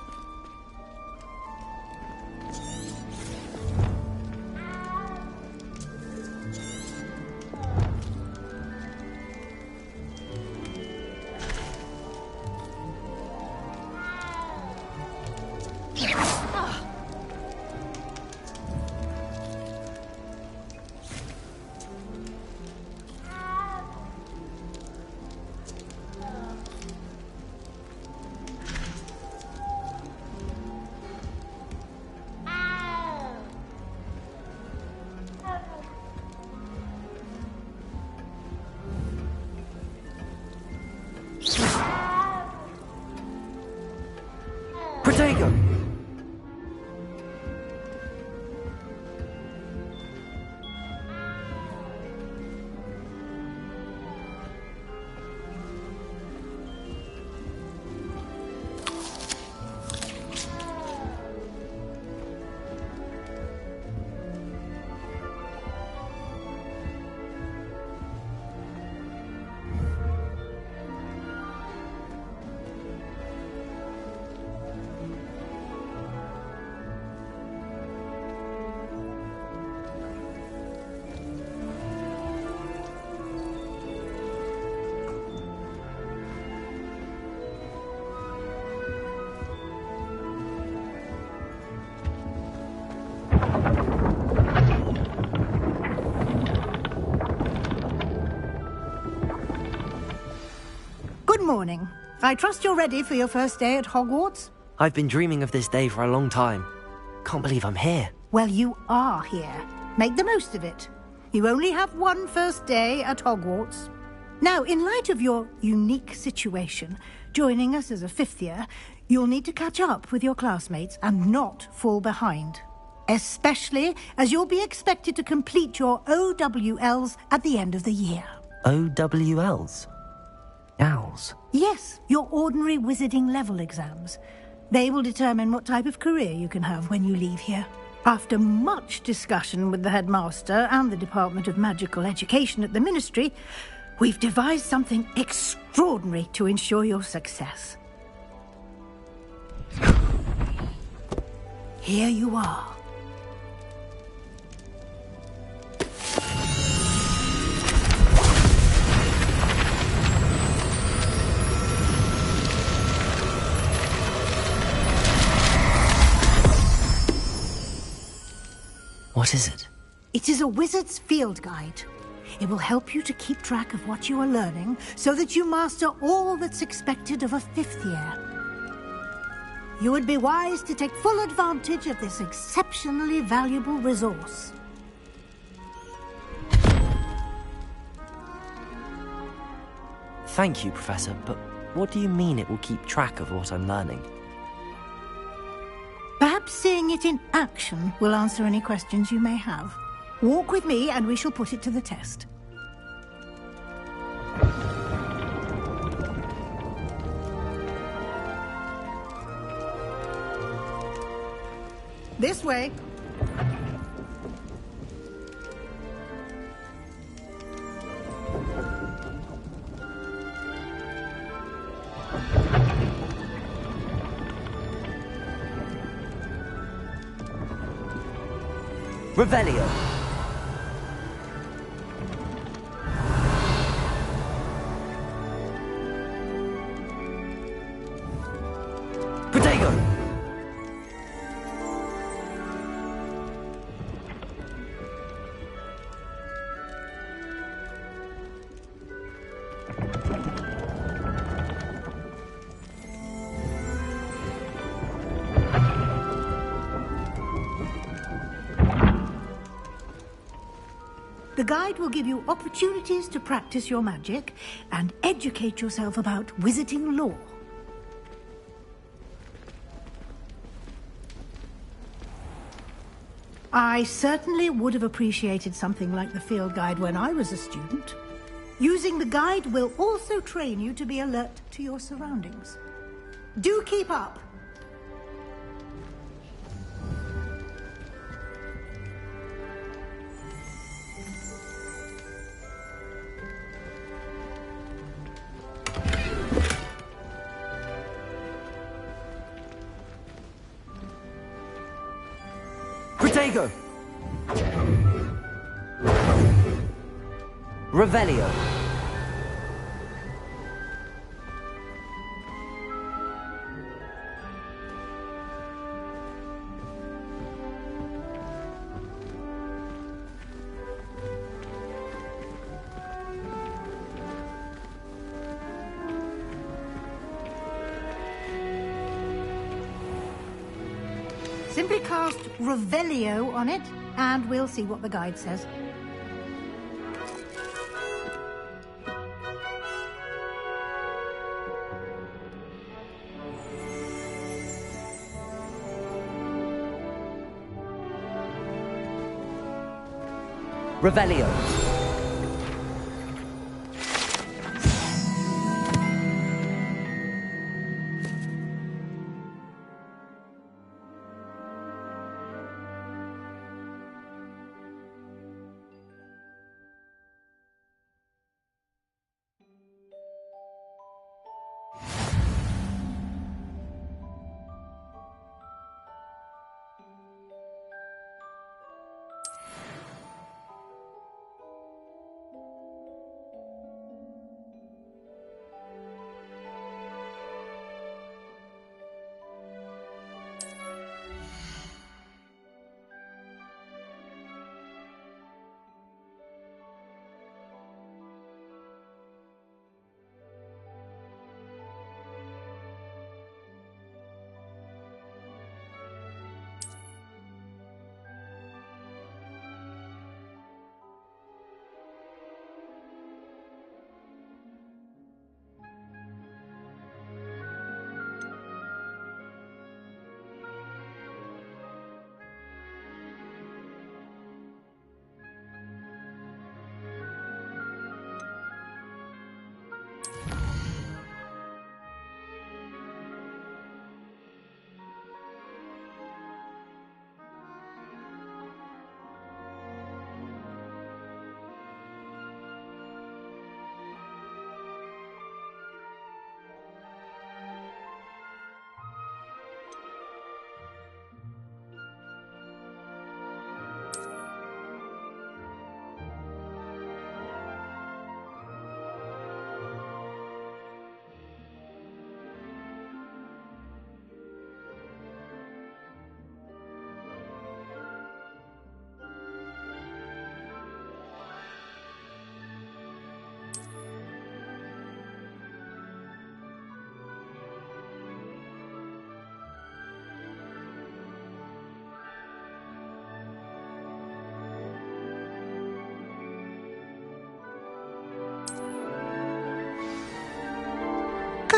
Good morning. I trust you're ready for your first day at Hogwarts? I've been dreaming of this day for a long time. Can't believe I'm here. Well, you are here. Make the most of it. You only have one first day at Hogwarts. Now, in light of your unique situation, joining us as a fifth year, you'll need to catch up with your classmates and not fall behind. Especially as you'll be expected to complete your OWLs at the end of the year. OWLs? Owls? Yes, your ordinary wizarding level exams. They will determine what type of career you can have when you leave here. After much discussion with the headmaster and the Department of Magical Education at the Ministry, we've devised something extraordinary to ensure your success. Here you are. What is it? It is a wizard's field guide. It will help you to keep track of what you are learning so that you master all that's expected of a fifth year. You would be wise to take full advantage of this exceptionally valuable resource. Thank you, Professor, but what do you mean it will keep track of what I'm learning? Perhaps seeing it in action will answer any questions you may have. Walk with me and we shall put it to the test. This way. Revelio! Protego! The guide will give you opportunities to practice your magic and educate yourself about wizarding lore. I certainly would have appreciated something like the field guide when I was a student. Using the guide will also train you to be alert to your surroundings. Do keep up! Protego! Revelio! Simply cast Revelio on it, and we'll see what the guide says. Revelio!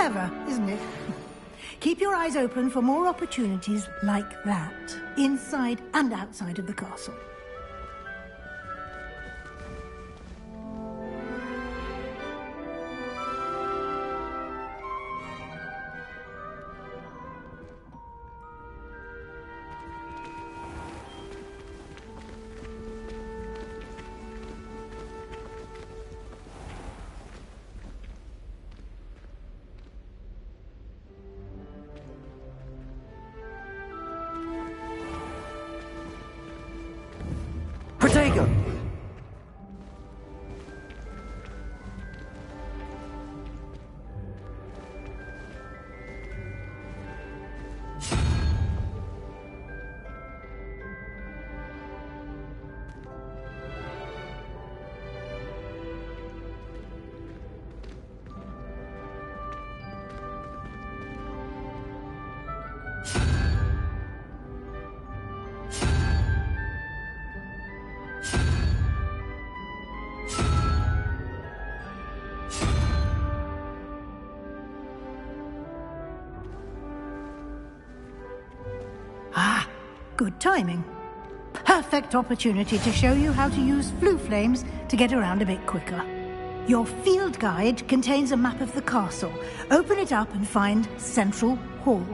Clever, isn't it? Keep your eyes open for more opportunities like that, inside and outside of the castle. Protego! Good timing. Perfect opportunity to show you how to use flue flames to get around a bit quicker. Your field guide contains a map of the castle. Open it up and find Central Hall.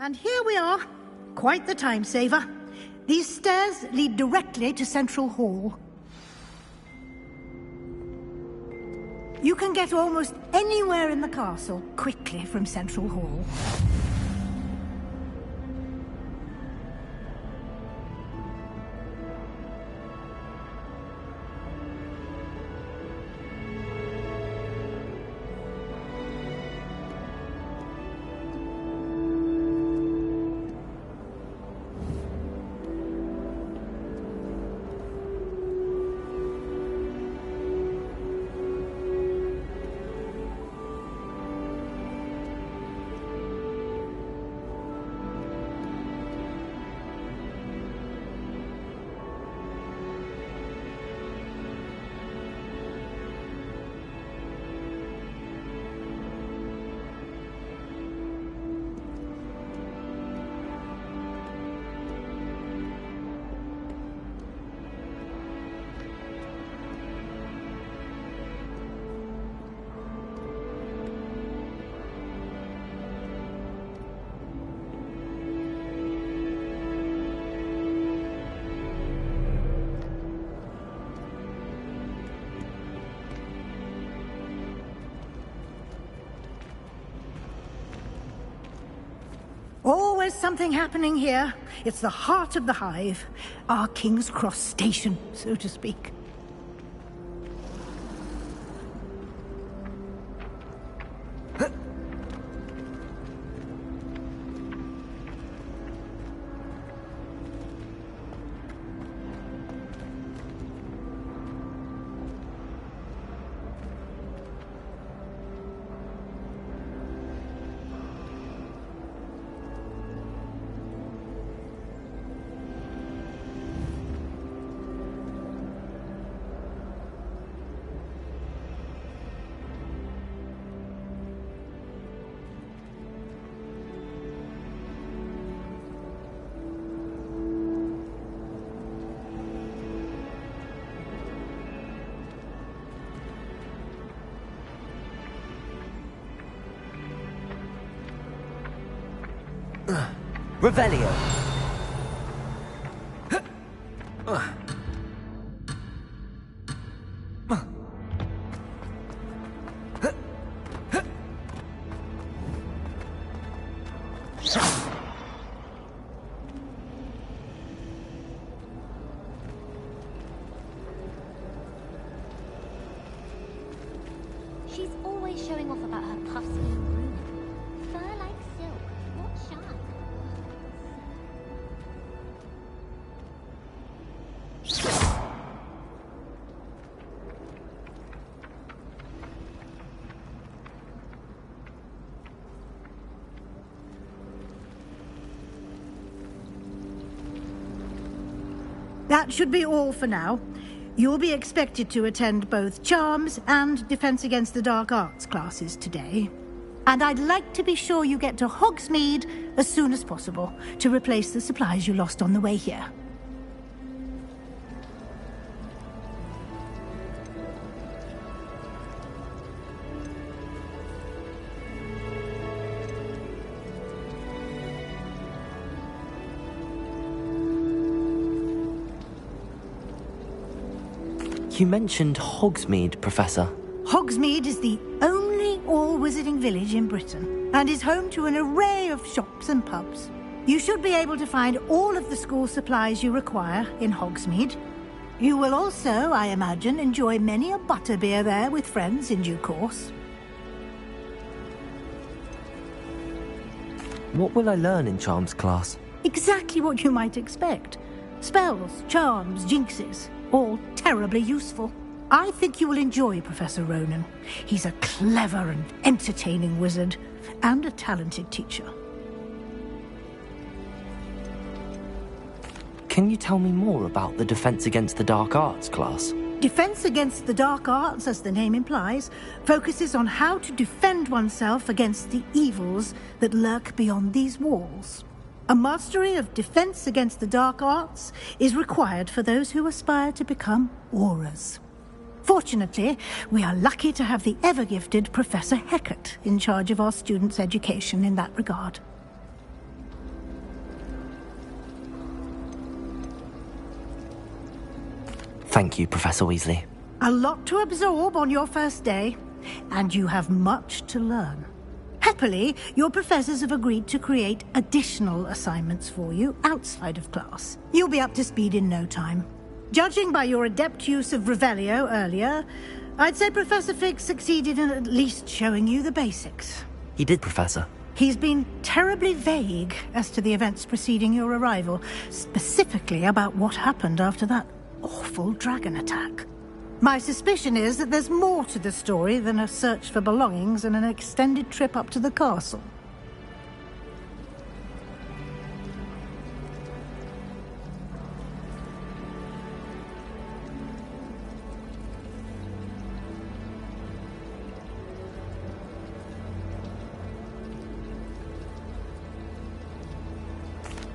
And here we are. Quite the time saver. These stairs lead directly to Central Hall. You can get almost anywhere in the castle quickly from Central Hall. Always something happening here. It's the heart of the hive. Our King's Cross station, so to speak. Revelio. She's always showing off about her puffs being ruined. Fur like silk. What shine? That should be all for now. You'll be expected to attend both Charms and Defense Against the Dark Arts classes today. And I'd like to be sure you get to Hogsmeade as soon as possible to replace the supplies you lost on the way here. You mentioned Hogsmeade, Professor. Hogsmeade is the only all-wizarding village in Britain and is home to an array of shops and pubs. You should be able to find all of the school supplies you require in Hogsmeade. You will also, I imagine, enjoy many a butterbeer there with friends in due course. What will I learn in Charms class? Exactly what you might expect. Spells, charms, jinxes, all terribly useful. I think you will enjoy Professor Ronan. He's a clever and entertaining wizard, and a talented teacher. Can you tell me more about the Defense Against the Dark Arts class? Defense Against the Dark Arts, as the name implies, focuses on how to defend oneself against the evils that lurk beyond these walls. A mastery of Defense Against the Dark Arts is required for those who aspire to become Aurors. Fortunately, we are lucky to have the ever-gifted Professor Hecat in charge of our students' education in that regard. Thank you, Professor Weasley. A lot to absorb on your first day, and you have much to learn. Happily, your professors have agreed to create additional assignments for you outside of class. You'll be up to speed in no time. Judging by your adept use of Revelio earlier, I'd say Professor Fig succeeded in at least showing you the basics. He did, Professor. He's been terribly vague as to the events preceding your arrival, specifically about what happened after that awful dragon attack. My suspicion is that there's more to the story than a search for belongings and an extended trip up to the castle.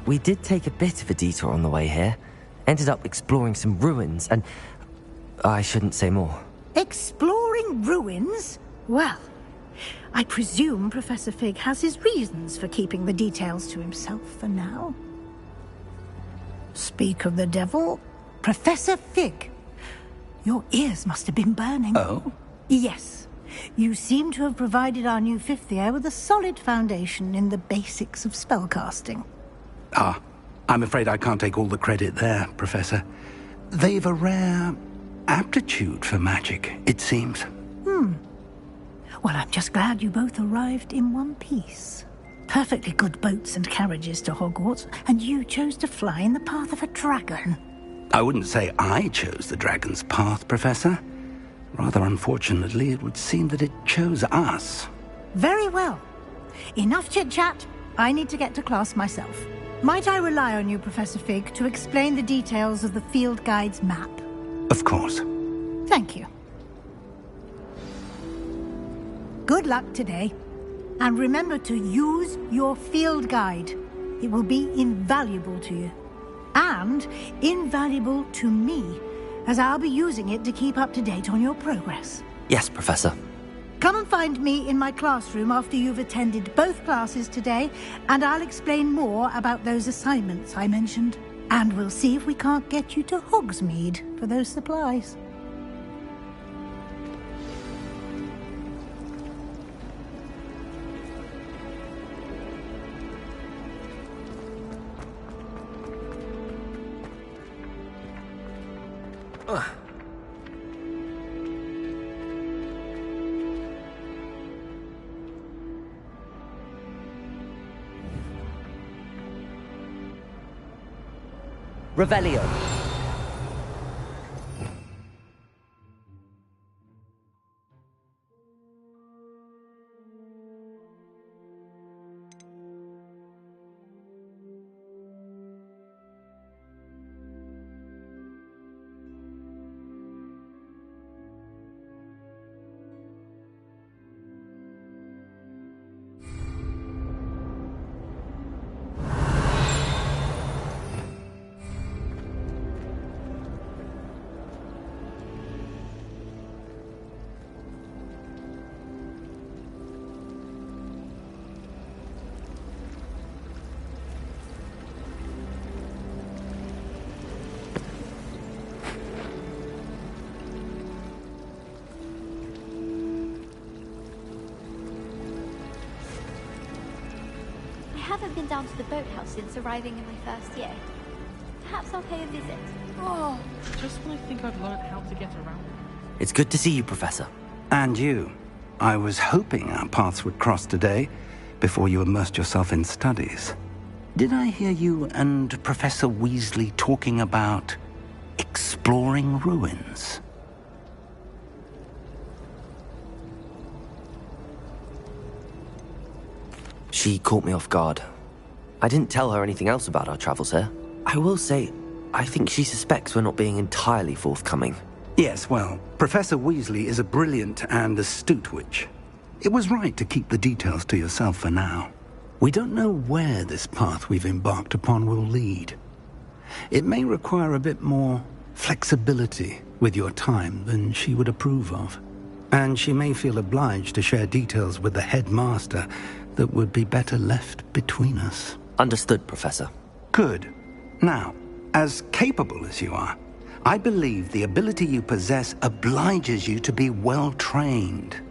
We did take a bit of a detour on the way here. Ended up exploring some ruins and... I shouldn't say more. Exploring ruins? Well, I presume Professor Fig has his reasons for keeping the details to himself for now. Speak of the devil, Professor Fig. Your ears must have been burning. Oh? Yes. You seem to have provided our new fifth year with a solid foundation in the basics of spellcasting. Ah, I'm afraid I can't take all the credit there, Professor. They've a rare aptitude for magic, it seems. Well, I'm just glad you both arrived in one piece. Perfectly good boats and carriages to Hogwarts, and you chose to fly in the path of a dragon. I wouldn't say I chose the dragon's path, Professor. Rather unfortunately, it would seem that it chose us. Very well. Enough chit-chat. I need to get to class myself. Might I rely on you, Professor Fig, to explain the details of the field guide's map? Of course. Thank you. Good luck today. And remember to use your field guide. It will be invaluable to you. And invaluable to me, as I'll be using it to keep up to date on your progress. Yes, Professor. Come and find me in my classroom after you've attended both classes today, and I'll explain more about those assignments I mentioned. And we'll see if we can't get you to Hogsmeade for those supplies. Revelio. I haven't been down to the boathouse since arriving in my first year. Perhaps I'll pay a visit. Oh, just when I think I've learned how to get around. It's good to see you, Professor. And you. I was hoping our paths would cross today, before you immersed yourself in studies. Did I hear you and Professor Weasley talking about exploring ruins? She caught me off guard. I didn't tell her anything else about our travels here. I will say, I think she suspects we're not being entirely forthcoming. Yes, well, Professor Weasley is a brilliant and astute witch. It was right to keep the details to yourself for now. We don't know where this path we've embarked upon will lead. It may require a bit more flexibility with your time than she would approve of. And she may feel obliged to share details with the headmaster that would be better left between us. Understood, Professor. Good. Now, as capable as you are, I believe the ability you possess obliges you to be well trained.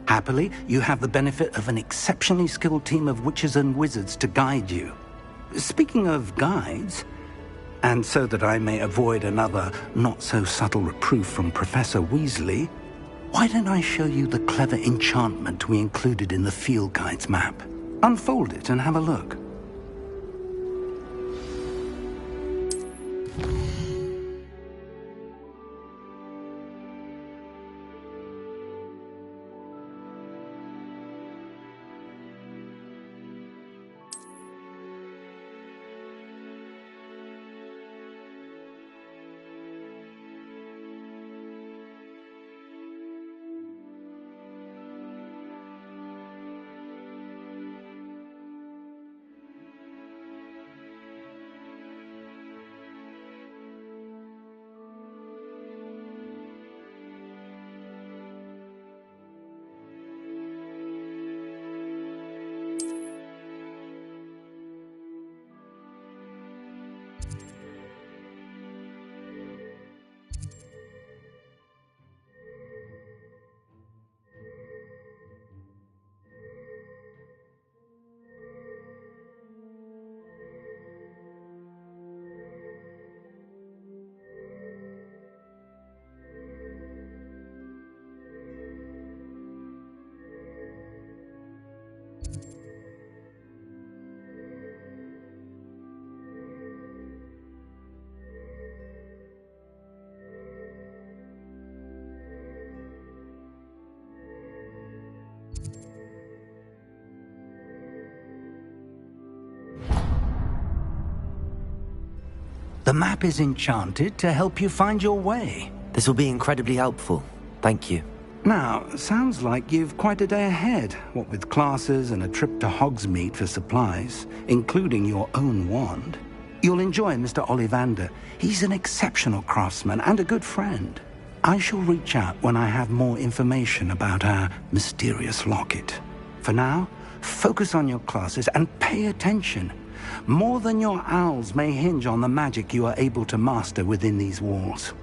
Happily, you have the benefit of an exceptionally skilled team of witches and wizards to guide you. Speaking of guides, and so that I may avoid another not-so-subtle reproof from Professor Weasley, why don't I show you the clever enchantment we included in the field guide's map? Unfold it and have a look. The map is enchanted to help you find your way. This will be incredibly helpful. Thank you. Now, sounds like you've quite a day ahead, what with classes and a trip to Hogsmeade for supplies, including your own wand. You'll enjoy Mr. Ollivander. He's an exceptional craftsman and a good friend. I shall reach out when I have more information about our mysterious locket. For now, focus on your classes and pay attention. More than your owls may hinge on the magic you are able to master within these walls.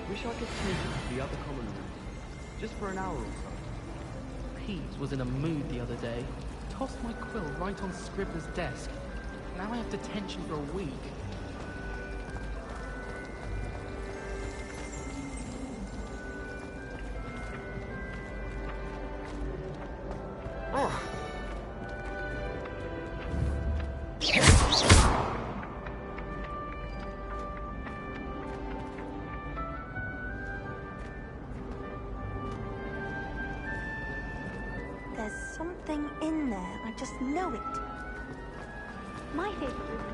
Wish I could take you to the other common room, just for an hour or so. Peeves was in a mood the other day. Tossed my quill right on Scribner's desk. Now I have detention for a week. There's something in there. I just know it. My favorite room.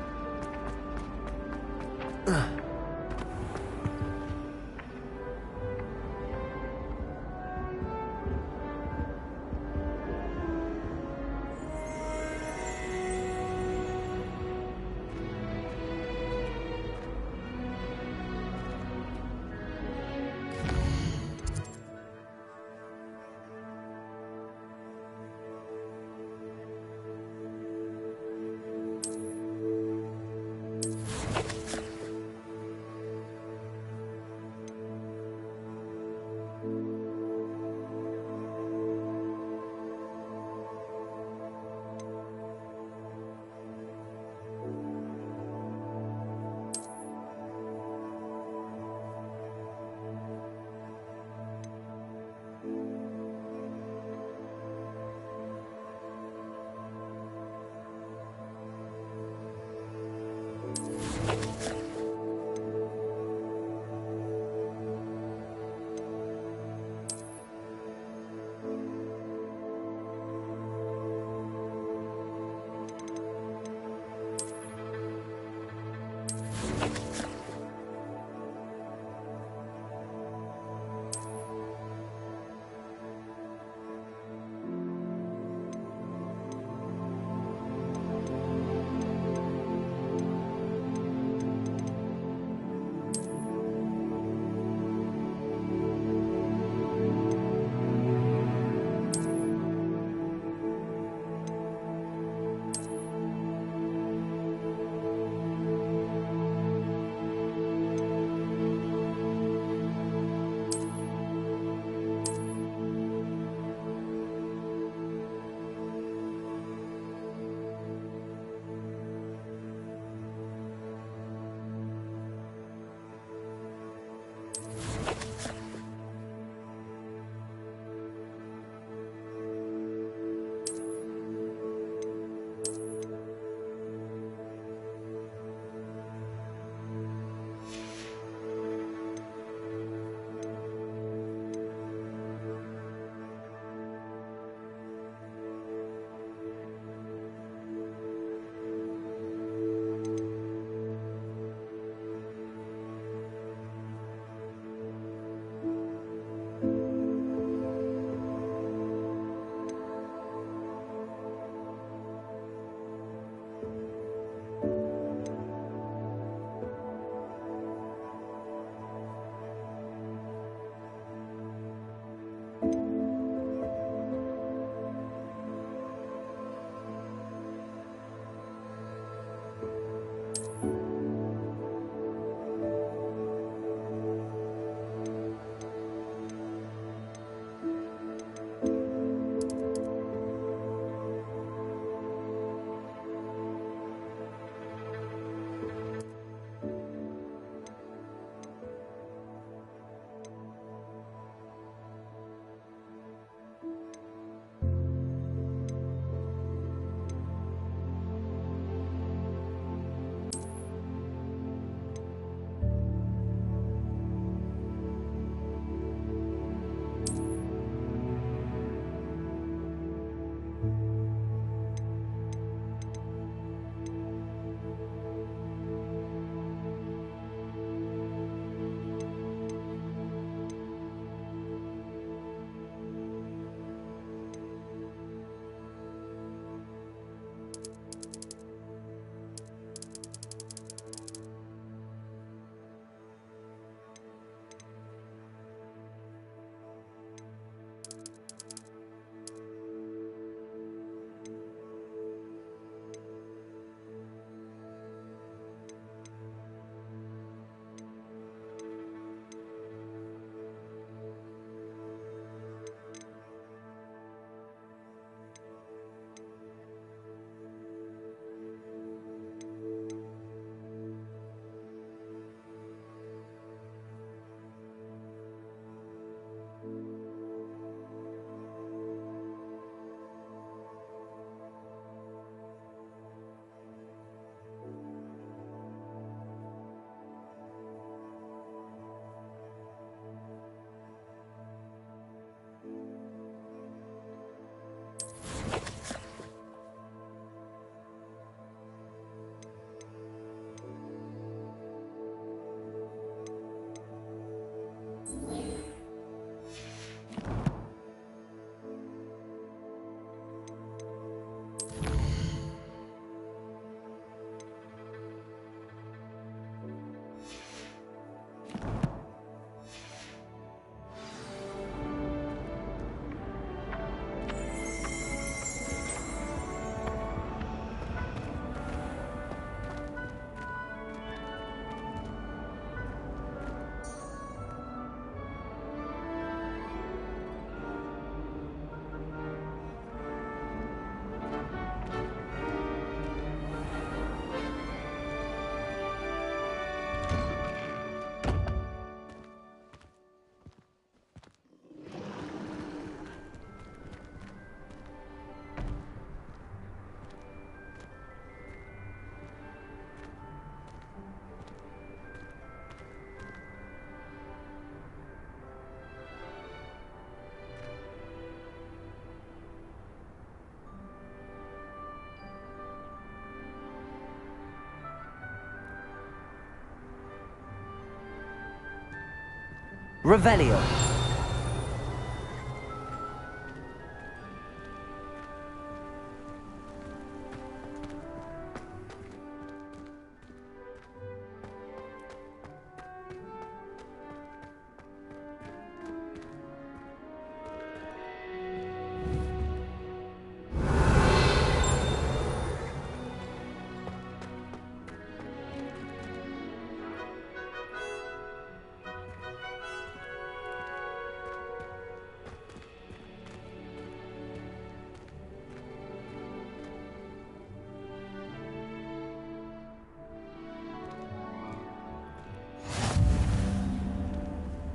Revelio.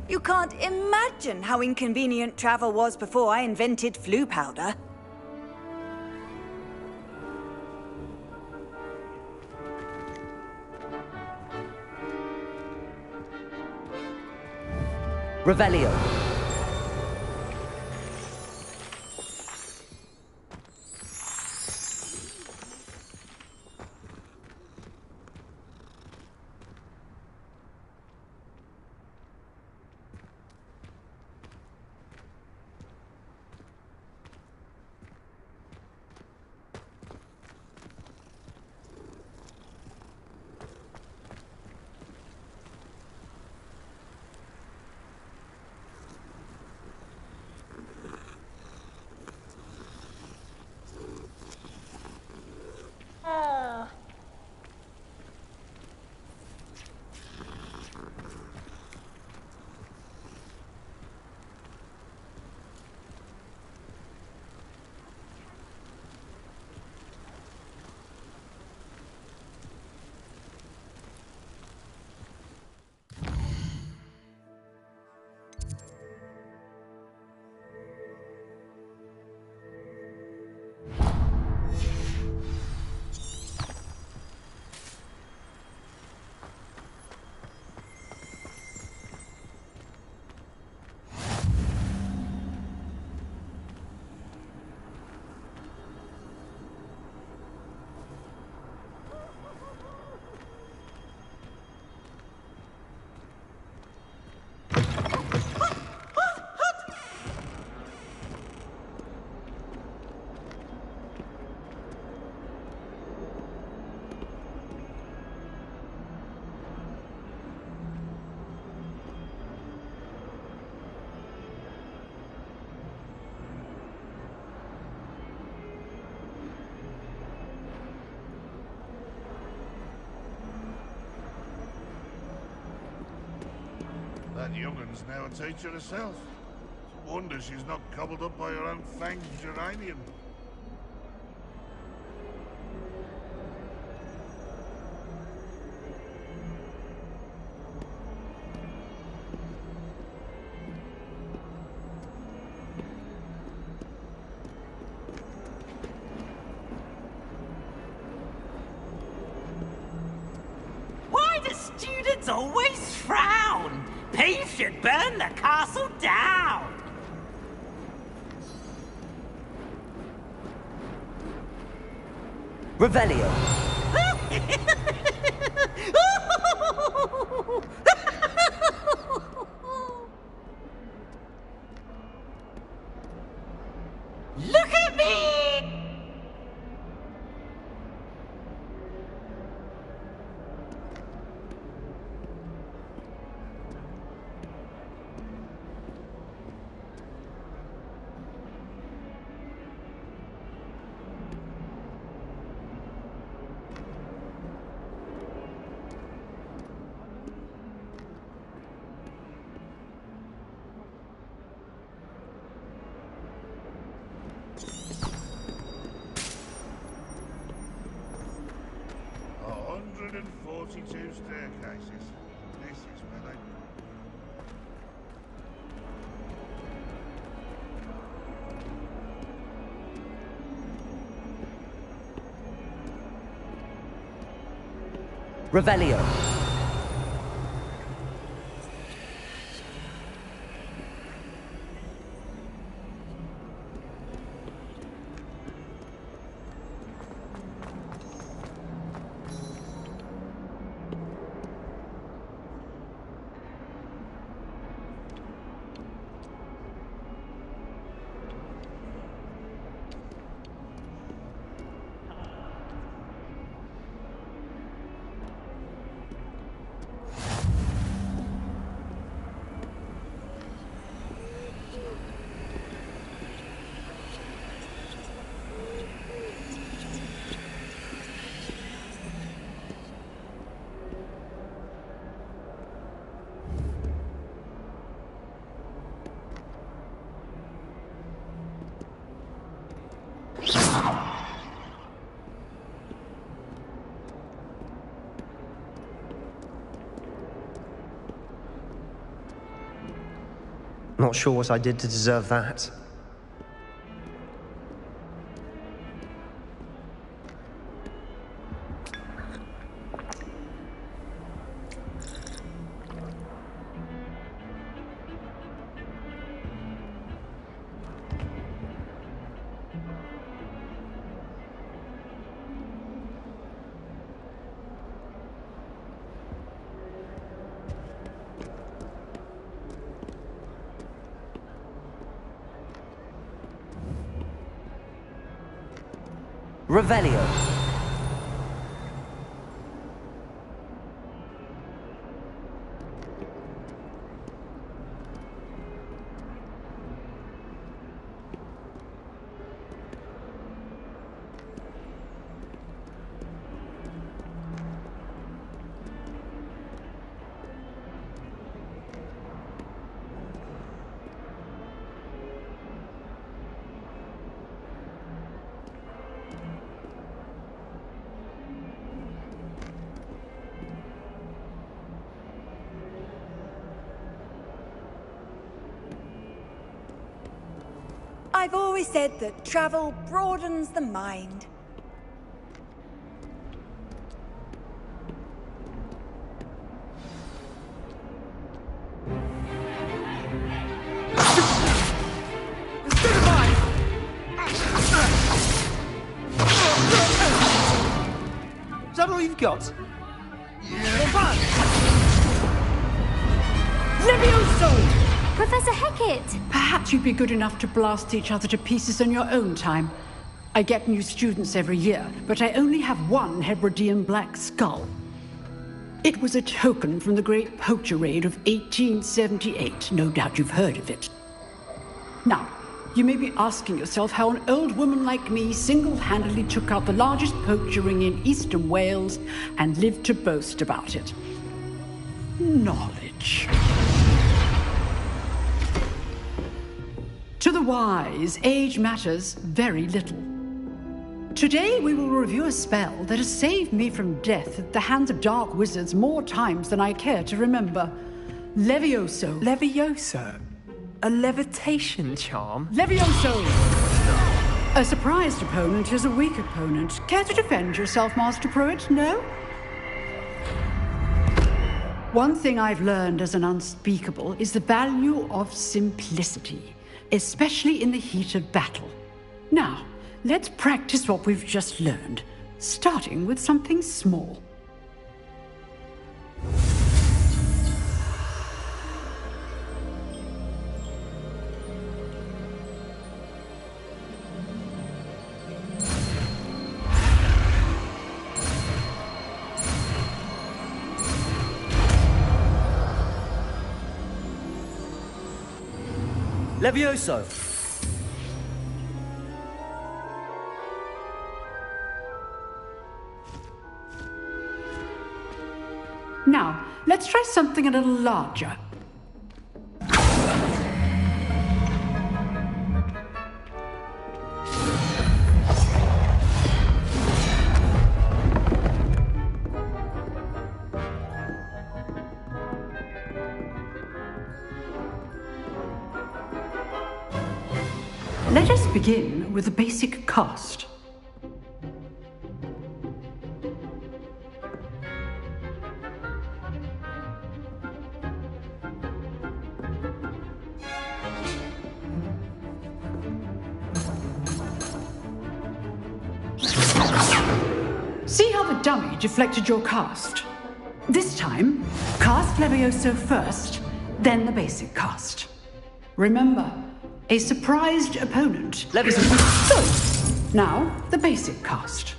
You can't imagine how inconvenient travel was before I invented flu powder. Revelio. That young'un's now a teacher herself. It's a wonder she's not gobbled up by her own fanged geranium. Why do students always frown? Peace should burn the castle down! Revelio. Look at me! Staircases. This is where they... Revelio. Not sure what I did to deserve that. Revelio. I've always said that travel broadens the mind. Is that all you've got? Levioso! Professor Hecat! Perhaps you'd be good enough to blast each other to pieces in your own time. I get new students every year, but I only have one Hebridean black skull. It was a token from the Great Poacher Raid of 1878. No doubt you've heard of it. Now, you may be asking yourself how an old woman like me single-handedly took out the largest poacher ring in eastern Wales and lived to boast about it. Knowledge. To the wise, age matters very little. Today we will review a spell that has saved me from death at the hands of dark wizards more times than I care to remember. Levioso. Levioso? A levitation charm? Levioso! A surprised opponent is a weak opponent. Care to defend yourself, Master Pruitt? No? One thing I've learned as an unspeakable is the value of simplicity, especially in the heat of battle. Now, let's practice what we've just learned, starting with something small. Levioso! Now, let's try something a little larger. Let us begin with the basic cast. See how the dummy deflected your cast? This time, cast Levioso first, then the basic cast. Remember, a surprised opponent is a weak foe. Now, the basic cast.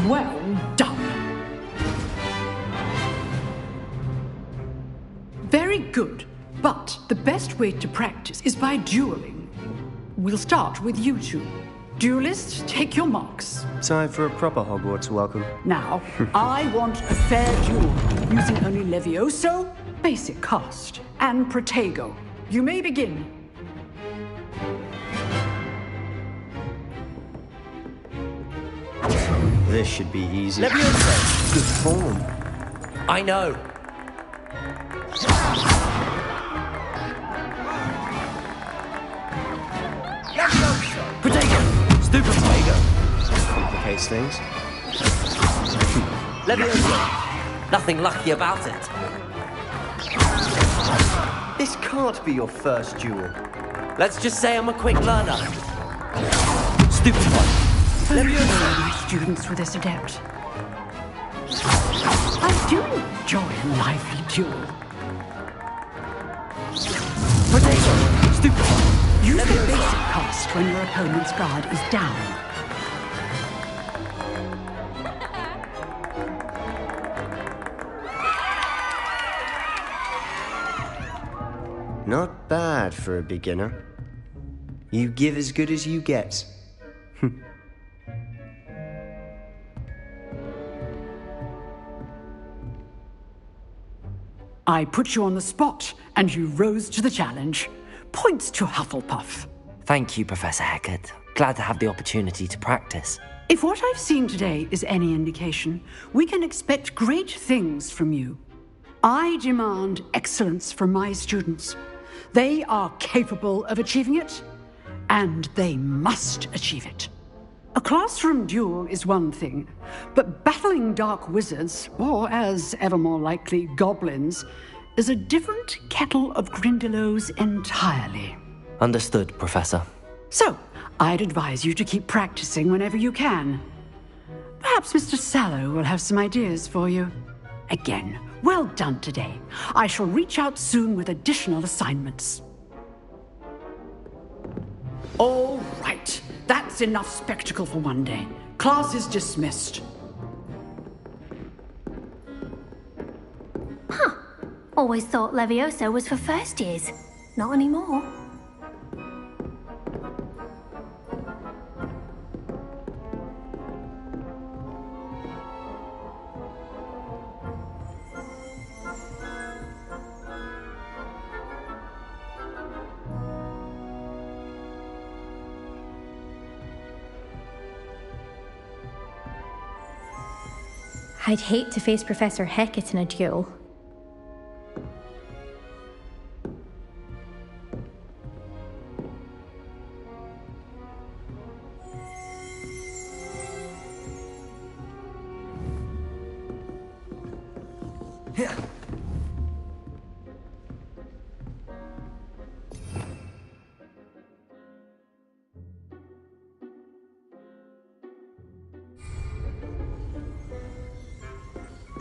Well done. Very good, but the best way to practice is by dueling. We'll start with you two. Duelists, take your marks. Time for a proper Hogwarts welcome. Now, I want a fair duel, using only Levioso, basic cast, and Protego. You may begin. This should be easy. Levioso! Good form. I know. Stupid Complicates things. Leviosa! Nothing lucky about it. This can't be your first duel. Let's just say I'm a quick learner. Stupid one. Leviosa! My students were this adept. I do enjoy a lively duel. Potato! Stupid one. Use the basic cast when your opponent's guard is down. Not bad for a beginner. You give as good as you get. I put you on the spot, and you rose to the challenge. Points to Hufflepuff. Thank you, Professor Hecat. Glad to have the opportunity to practice. If what I've seen today is any indication, we can expect great things from you. I demand excellence from my students. They are capable of achieving it, and they must achieve it. A classroom duel is one thing, but battling dark wizards, or as ever more likely, goblins, is a different kettle of Grindylows entirely. Understood, Professor. So, I'd advise you to keep practicing whenever you can. Perhaps Mr. Sallow will have some ideas for you. Again, well done today. I shall reach out soon with additional assignments. All right. That's enough spectacle for one day. Class is dismissed. Huh. Always thought Leviosa was for first years. Not anymore. I'd hate to face Professor Hecat in a duel.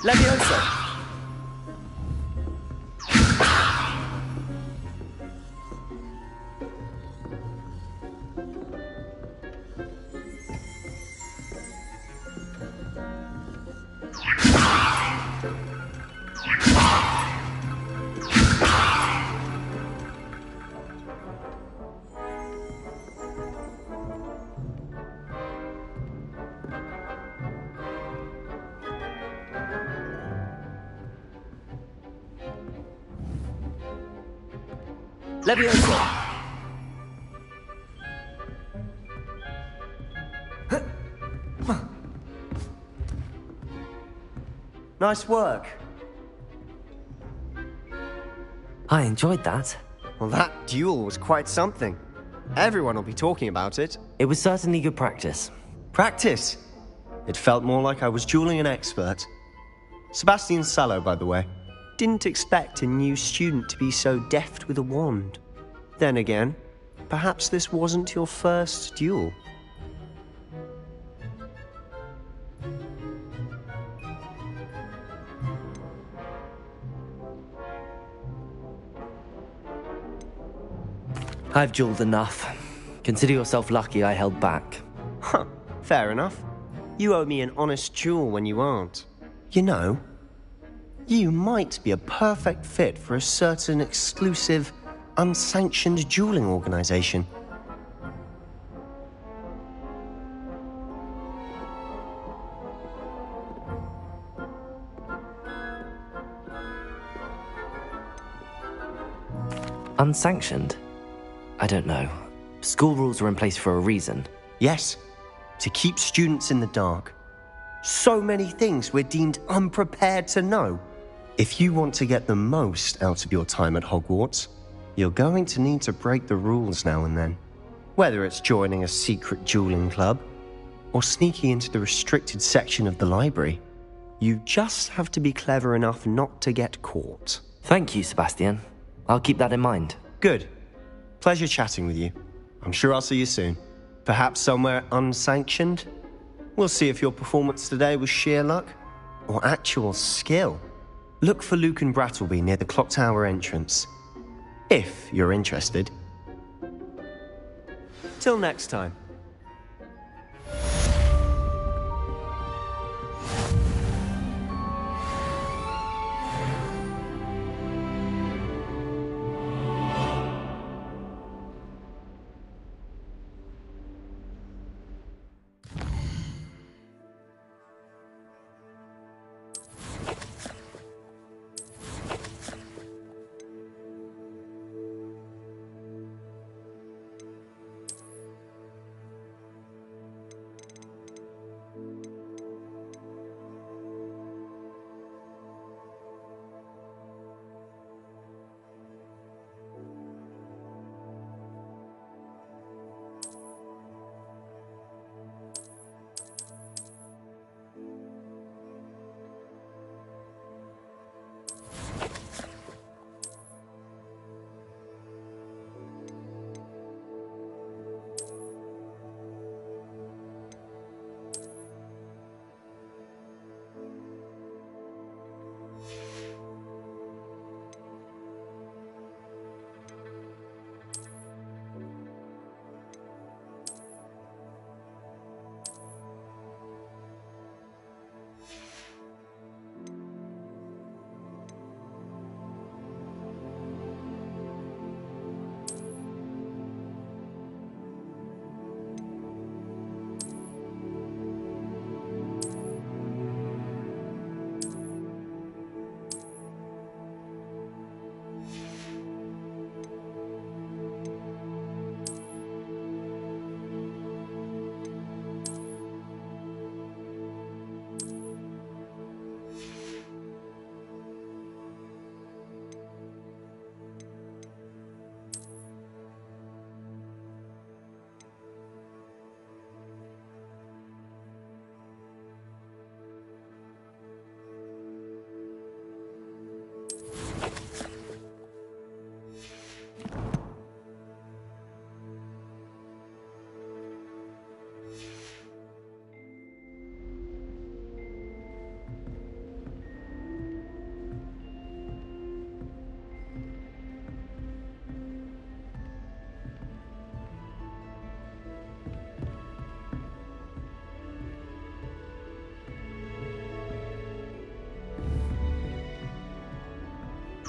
Leviosa! Leviosa! Nice work. I enjoyed that. Well, that duel was quite something. Everyone will be talking about it. It was certainly good practice. Practice? It felt more like I was dueling an expert. Sebastian Sallow, by the way. Didn't expect a new student to be so deft with a wand. Then again, perhaps this wasn't your first duel. I've dueled enough. Consider yourself lucky I held back. Huh, fair enough. You owe me an honest duel when you aren't. You know, you might be a perfect fit for a certain exclusive, unsanctioned dueling organization. Unsanctioned? I don't know. School rules are in place for a reason. Yes, to keep students in the dark. So many things we're deemed unprepared to know. If you want to get the most out of your time at Hogwarts, you're going to need to break the rules now and then. Whether it's joining a secret dueling club or sneaking into the restricted section of the library, you just have to be clever enough not to get caught. Thank you, Sebastian. I'll keep that in mind. Good. Pleasure chatting with you. I'm sure I'll see you soon. Perhaps somewhere unsanctioned? We'll see if your performance today was sheer luck or actual skill. Look for Luke and Brattleby near the clock tower entrance, if you're interested. Till next time.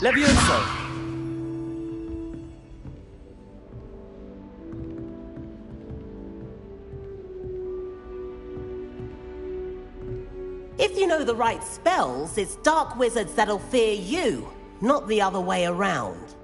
Levioso! If you know the right spells, it's dark wizards that'll fear you, not the other way around.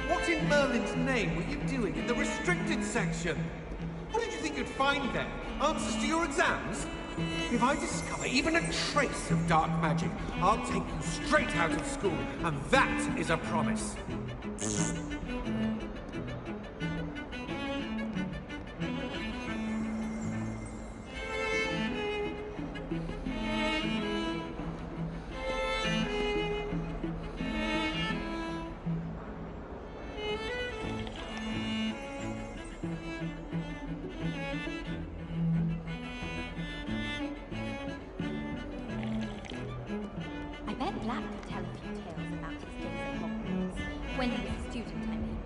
What in Merlin's name were you doing in the restricted section? What did you think you'd find there? Answers to your exams? If I discover even a trace of dark magic, I'll take you straight out of school, and that is a promise. Black could tell a few tales about his days at Hogwarts. When he was a student, I mean.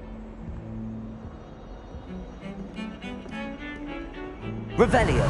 Revelio.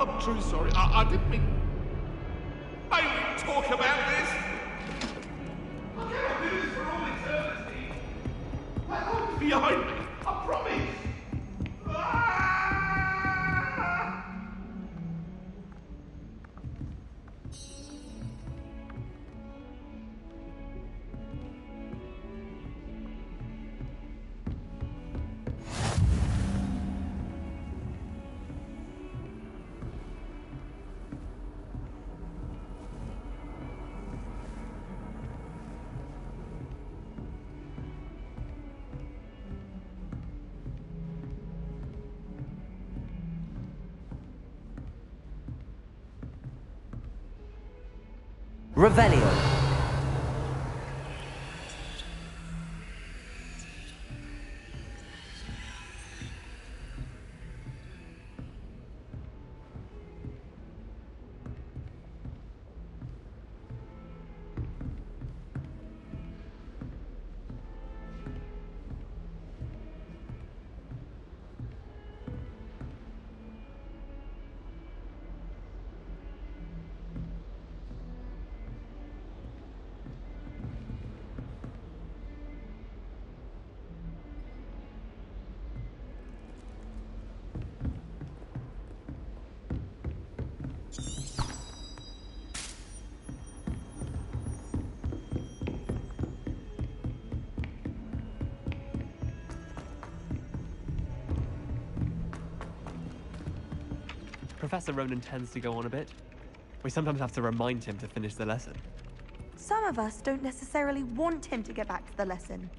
I'm truly sorry. I didn't mean... May we talk about this? I cannot do this for all eternity. That hook's behind me. I promise. Revelio. Professor Ronan tends to go on a bit. We sometimes have to remind him to finish the lesson. Some of us don't necessarily want him to get back to the lesson.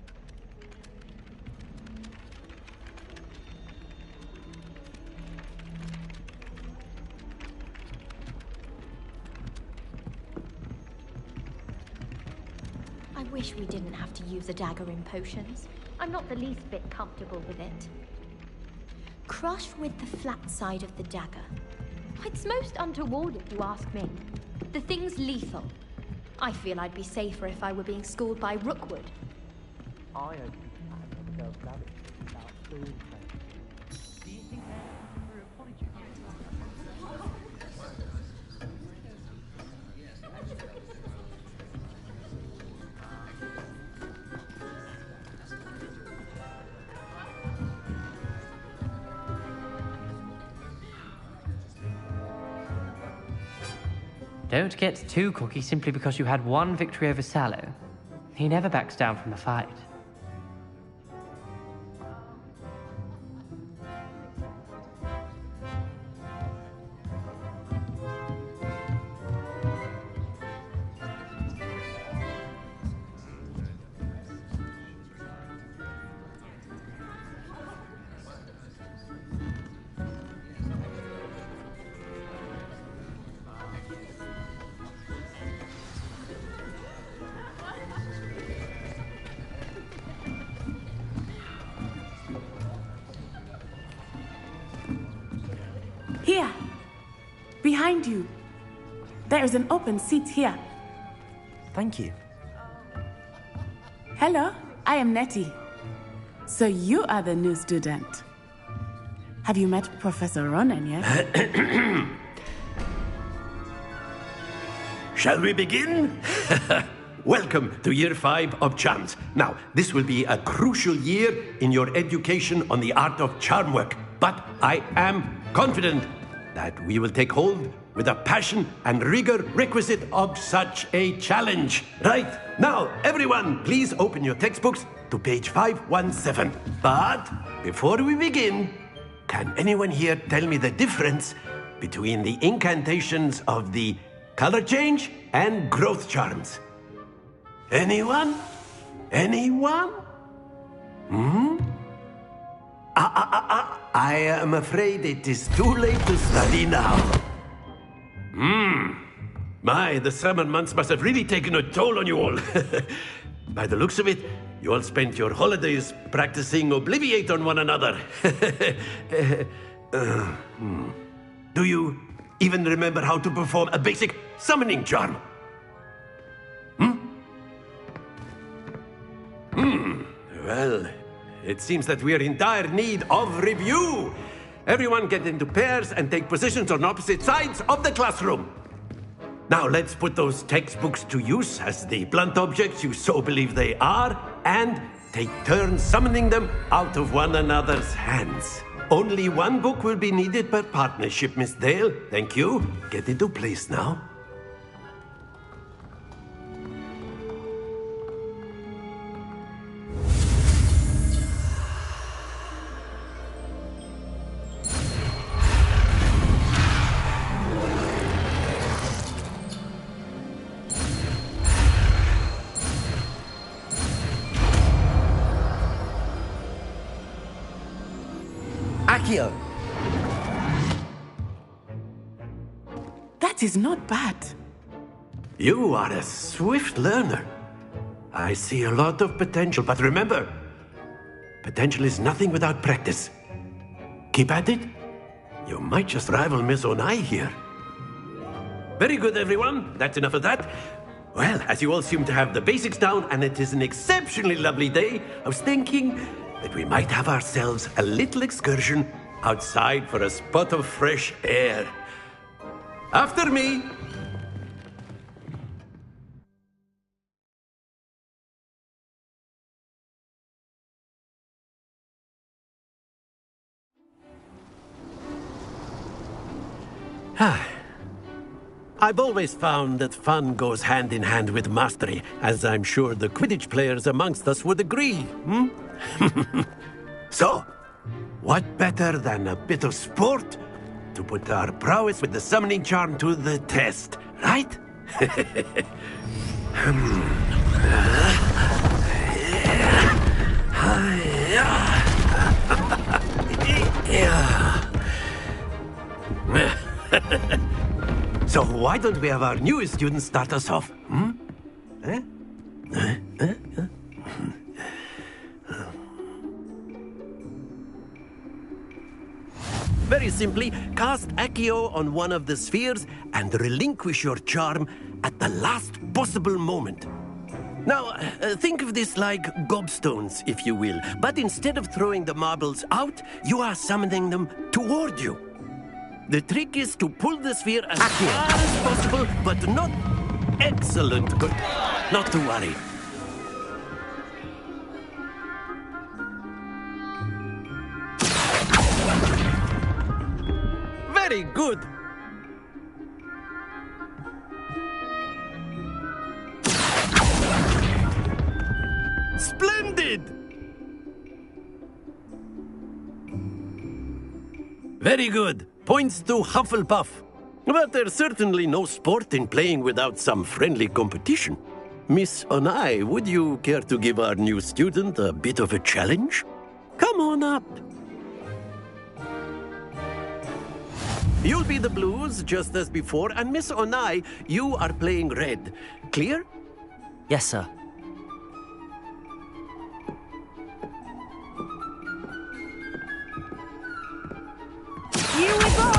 I wish we didn't have to use a dagger in potions. I'm not the least bit comfortable with it. Crush with the flat side of the dagger. It's most untoward if you ask me. The thing's lethal. I feel I'd be safer if I were being schooled by Rookwood. I opened the girl's rabbit about food. Do you think they're apology? Don't get too cocky simply because you had one victory over Sallow. He never backs down from a fight. Here, behind you. There is an open seat here. Thank you. Hello, I am Nettie. So you are the new student. Have you met Professor Ronan yet? Shall we begin? Welcome to Year 5 of Charms. Now, this will be a crucial year in your education on the art of charm work, but I am confident that we will take hold with the passion and rigor requisite of such a challenge. Right, now, everyone, please open your textbooks to page 517. But before we begin, can anyone here tell me the difference between the incantations of the color change and growth charms. Anyone? Anyone? Hmm? I am afraid it is too late to study now. My, the summer months must have really taken a toll on you all. By the looks of it, you all spent your holidays practicing Obliviate on one another. Do you even remember how to perform a basic summoning charm? Well, it seems that we are in dire need of review. Everyone get into pairs and take positions on opposite sides of the classroom. Now let's put those textbooks to use as the blunt objects you so believe they are, and take turns summoning them out of one another's hands. Only one book will be needed per partnership, Miss Dale. Thank you. Get into place now. Accio! That is not bad. You are a swift learner. I see a lot of potential, but remember, potential is nothing without practice. Keep at it. You might just rival Miss Onai here. Very good, everyone. That's enough of that. Well, as you all seem to have the basics down, and it is an exceptionally lovely day, I was thinking that we might have ourselves a little excursion outside for a spot of fresh air. After me! I've always found that fun goes hand in hand with mastery, as I'm sure the Quidditch players amongst us would agree, So, what better than a bit of sport to put our prowess with the summoning charm to the test, right? So why don't we have our newest student start us off? Very simply, cast Accio on one of the spheres and relinquish your charm at the last possible moment. Now, think of this like gobstones, if you will, but instead of throwing the marbles out, you are summoning them toward you. The trick is to pull the sphere as far as possible, but not excellent. But not to worry. Very good. Splendid! Very good. Points to Hufflepuff. But there's certainly no sport in playing without some friendly competition. Miss Onai, would you care to give our new student a bit of a challenge? Come on up. You'll be the blues, just as before, and Miss Onai, you are playing red. Clear? Yes, sir. Here we go!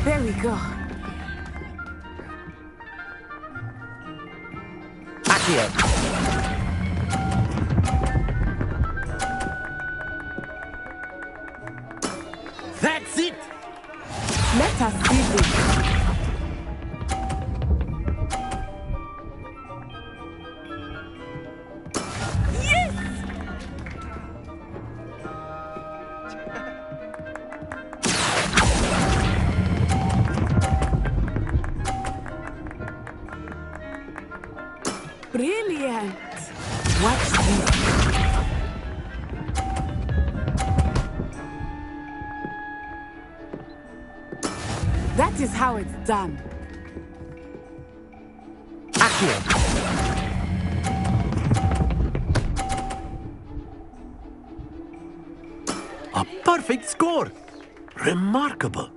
There we go. Accio! That's it! Let us see this. Brilliant! Watch this. That is how it's done. A perfect score! Remarkable!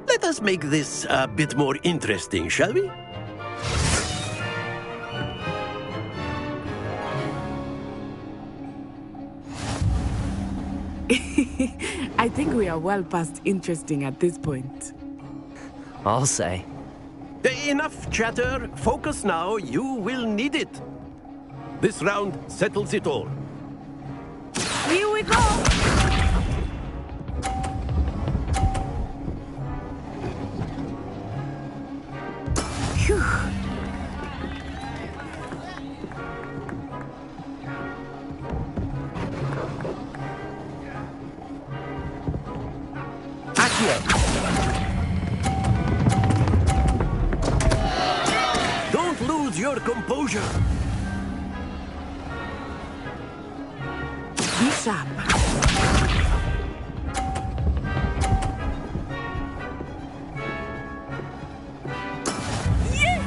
Let us make this a bit more interesting, shall we? I think we are well past interesting at this point. I'll say. Enough chatter. Focus now. You will need it. This round settles it all. Here we go! Phew. Don't lose your composure. Be sharp. Yes!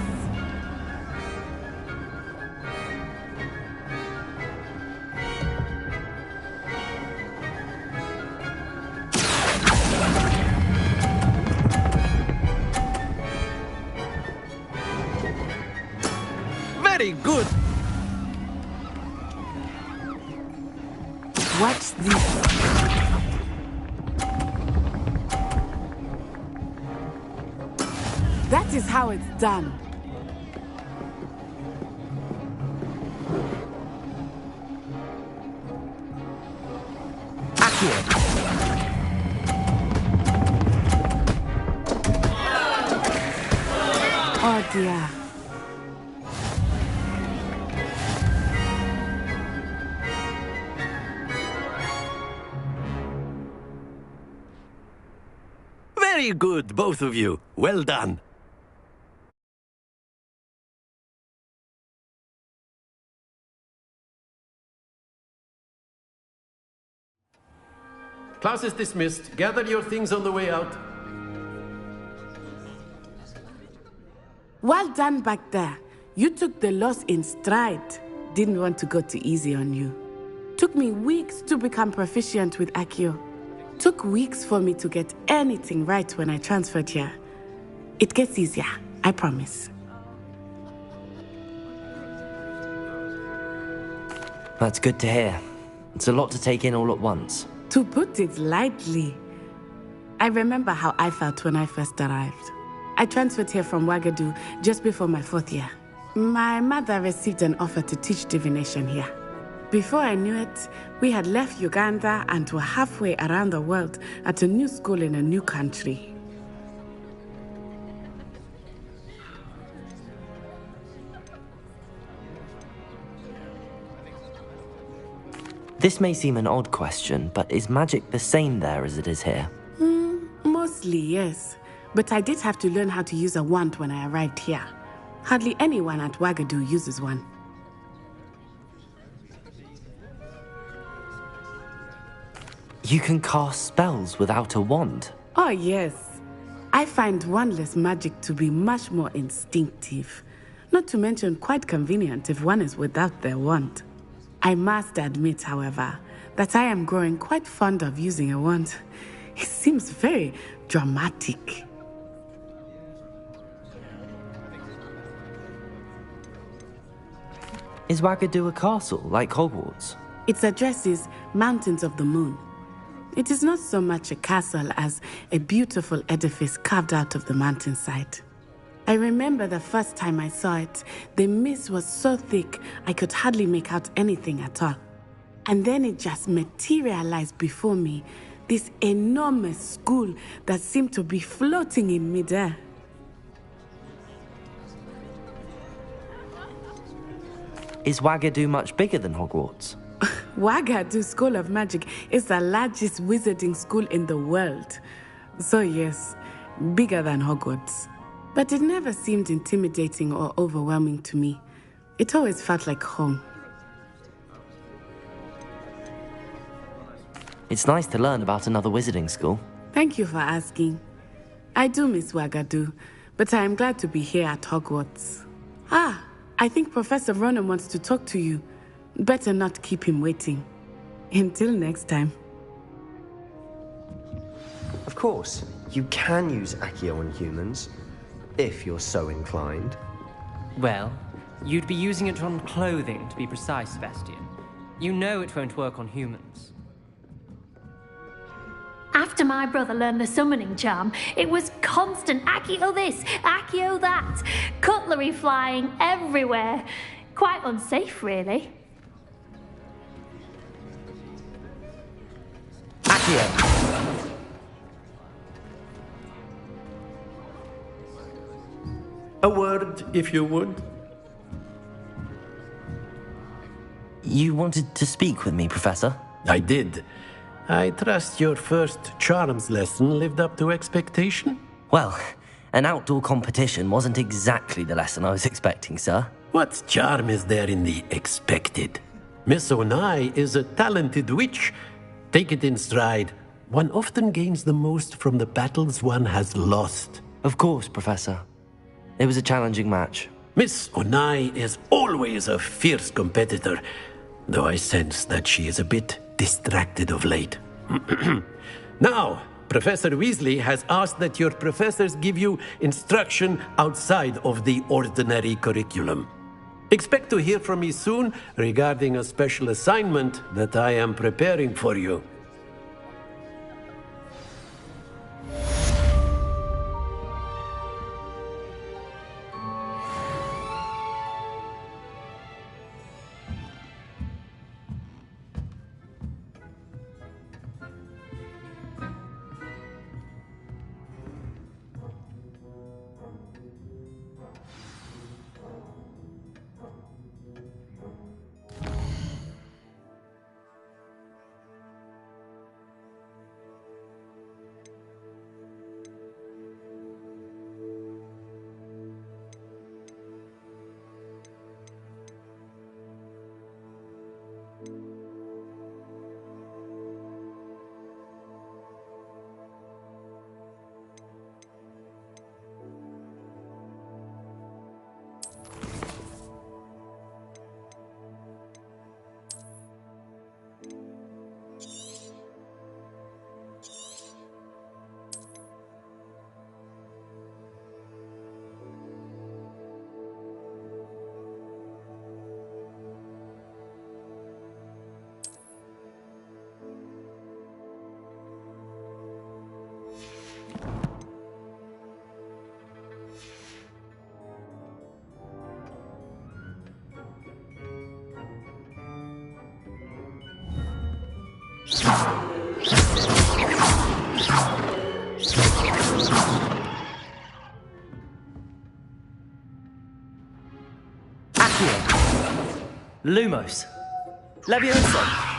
Very good. Watch this. That is how it's done. Oh dear. Very good, both of you. Well done. Class is dismissed. Gather your things on the way out. Well done back there. You took the loss in stride. Didn't want to go too easy on you. Took me weeks to become proficient with Accio. Took weeks for me to get anything right when I transferred here. It gets easier, I promise. That's good to hear. It's a lot to take in all at once. To put it lightly, I remember how I felt when I first arrived. I transferred here from Ouagadougou just before my 4th year. My mother received an offer to teach divination here. Before I knew it, we had left Uganda and were halfway around the world at a new school in a new country. This may seem an odd question, but is magic the same there as it is here? Mostly, yes. But I did have to learn how to use a wand when I arrived here. Hardly anyone at Ouagadougou uses one. You can cast spells without a wand? Oh, yes. I find wandless magic to be much more instinctive. Not to mention quite convenient if one is without their wand. I must admit, however, that I am growing quite fond of using a wand. It seems very dramatic. Is Ouagadougou a castle, like Hogwarts? Its address is Mountains of the Moon. It is not so much a castle as a beautiful edifice carved out of the mountainside. I remember the first time I saw it, the mist was so thick I could hardly make out anything at all. And then it just materialized before me, this enormous school that seemed to be floating in midair. Is Ouagadougou much bigger than Hogwarts? Ouagadougou School of Magic is the largest wizarding school in the world. So yes, bigger than Hogwarts. But it never seemed intimidating or overwhelming to me. It always felt like home. It's nice to learn about another wizarding school. Thank you for asking. I do miss Wagadu, but I am glad to be here at Hogwarts. Ah, I think Professor Ronan wants to talk to you. Better not keep him waiting. Until next time. Of course, you can use Accio on humans, if you're so inclined. Well, you'd be using it on clothing, to be precise, Sebastian. You know it won't work on humans. After my brother learned the summoning charm, it was constant Accio this, Accio that, cutlery flying everywhere. Quite unsafe, really. Accio! A word, if you would. You wanted to speak with me, Professor? I did. I trust your first charms lesson lived up to expectation? Well, an outdoor competition wasn't exactly the lesson I was expecting, sir. What charm is there in the expected? Miss Onai is a talented witch. Take it in stride. One often gains the most from the battles one has lost. Of course, Professor. It was a challenging match. Miss Onai is always a fierce competitor, though I sense that she is a bit distracted of late. Now, Professor Weasley has asked that your professors give you instruction outside of the ordinary curriculum. Expect to hear from me soon regarding a special assignment that I am preparing for you. Lumos. Leviosa.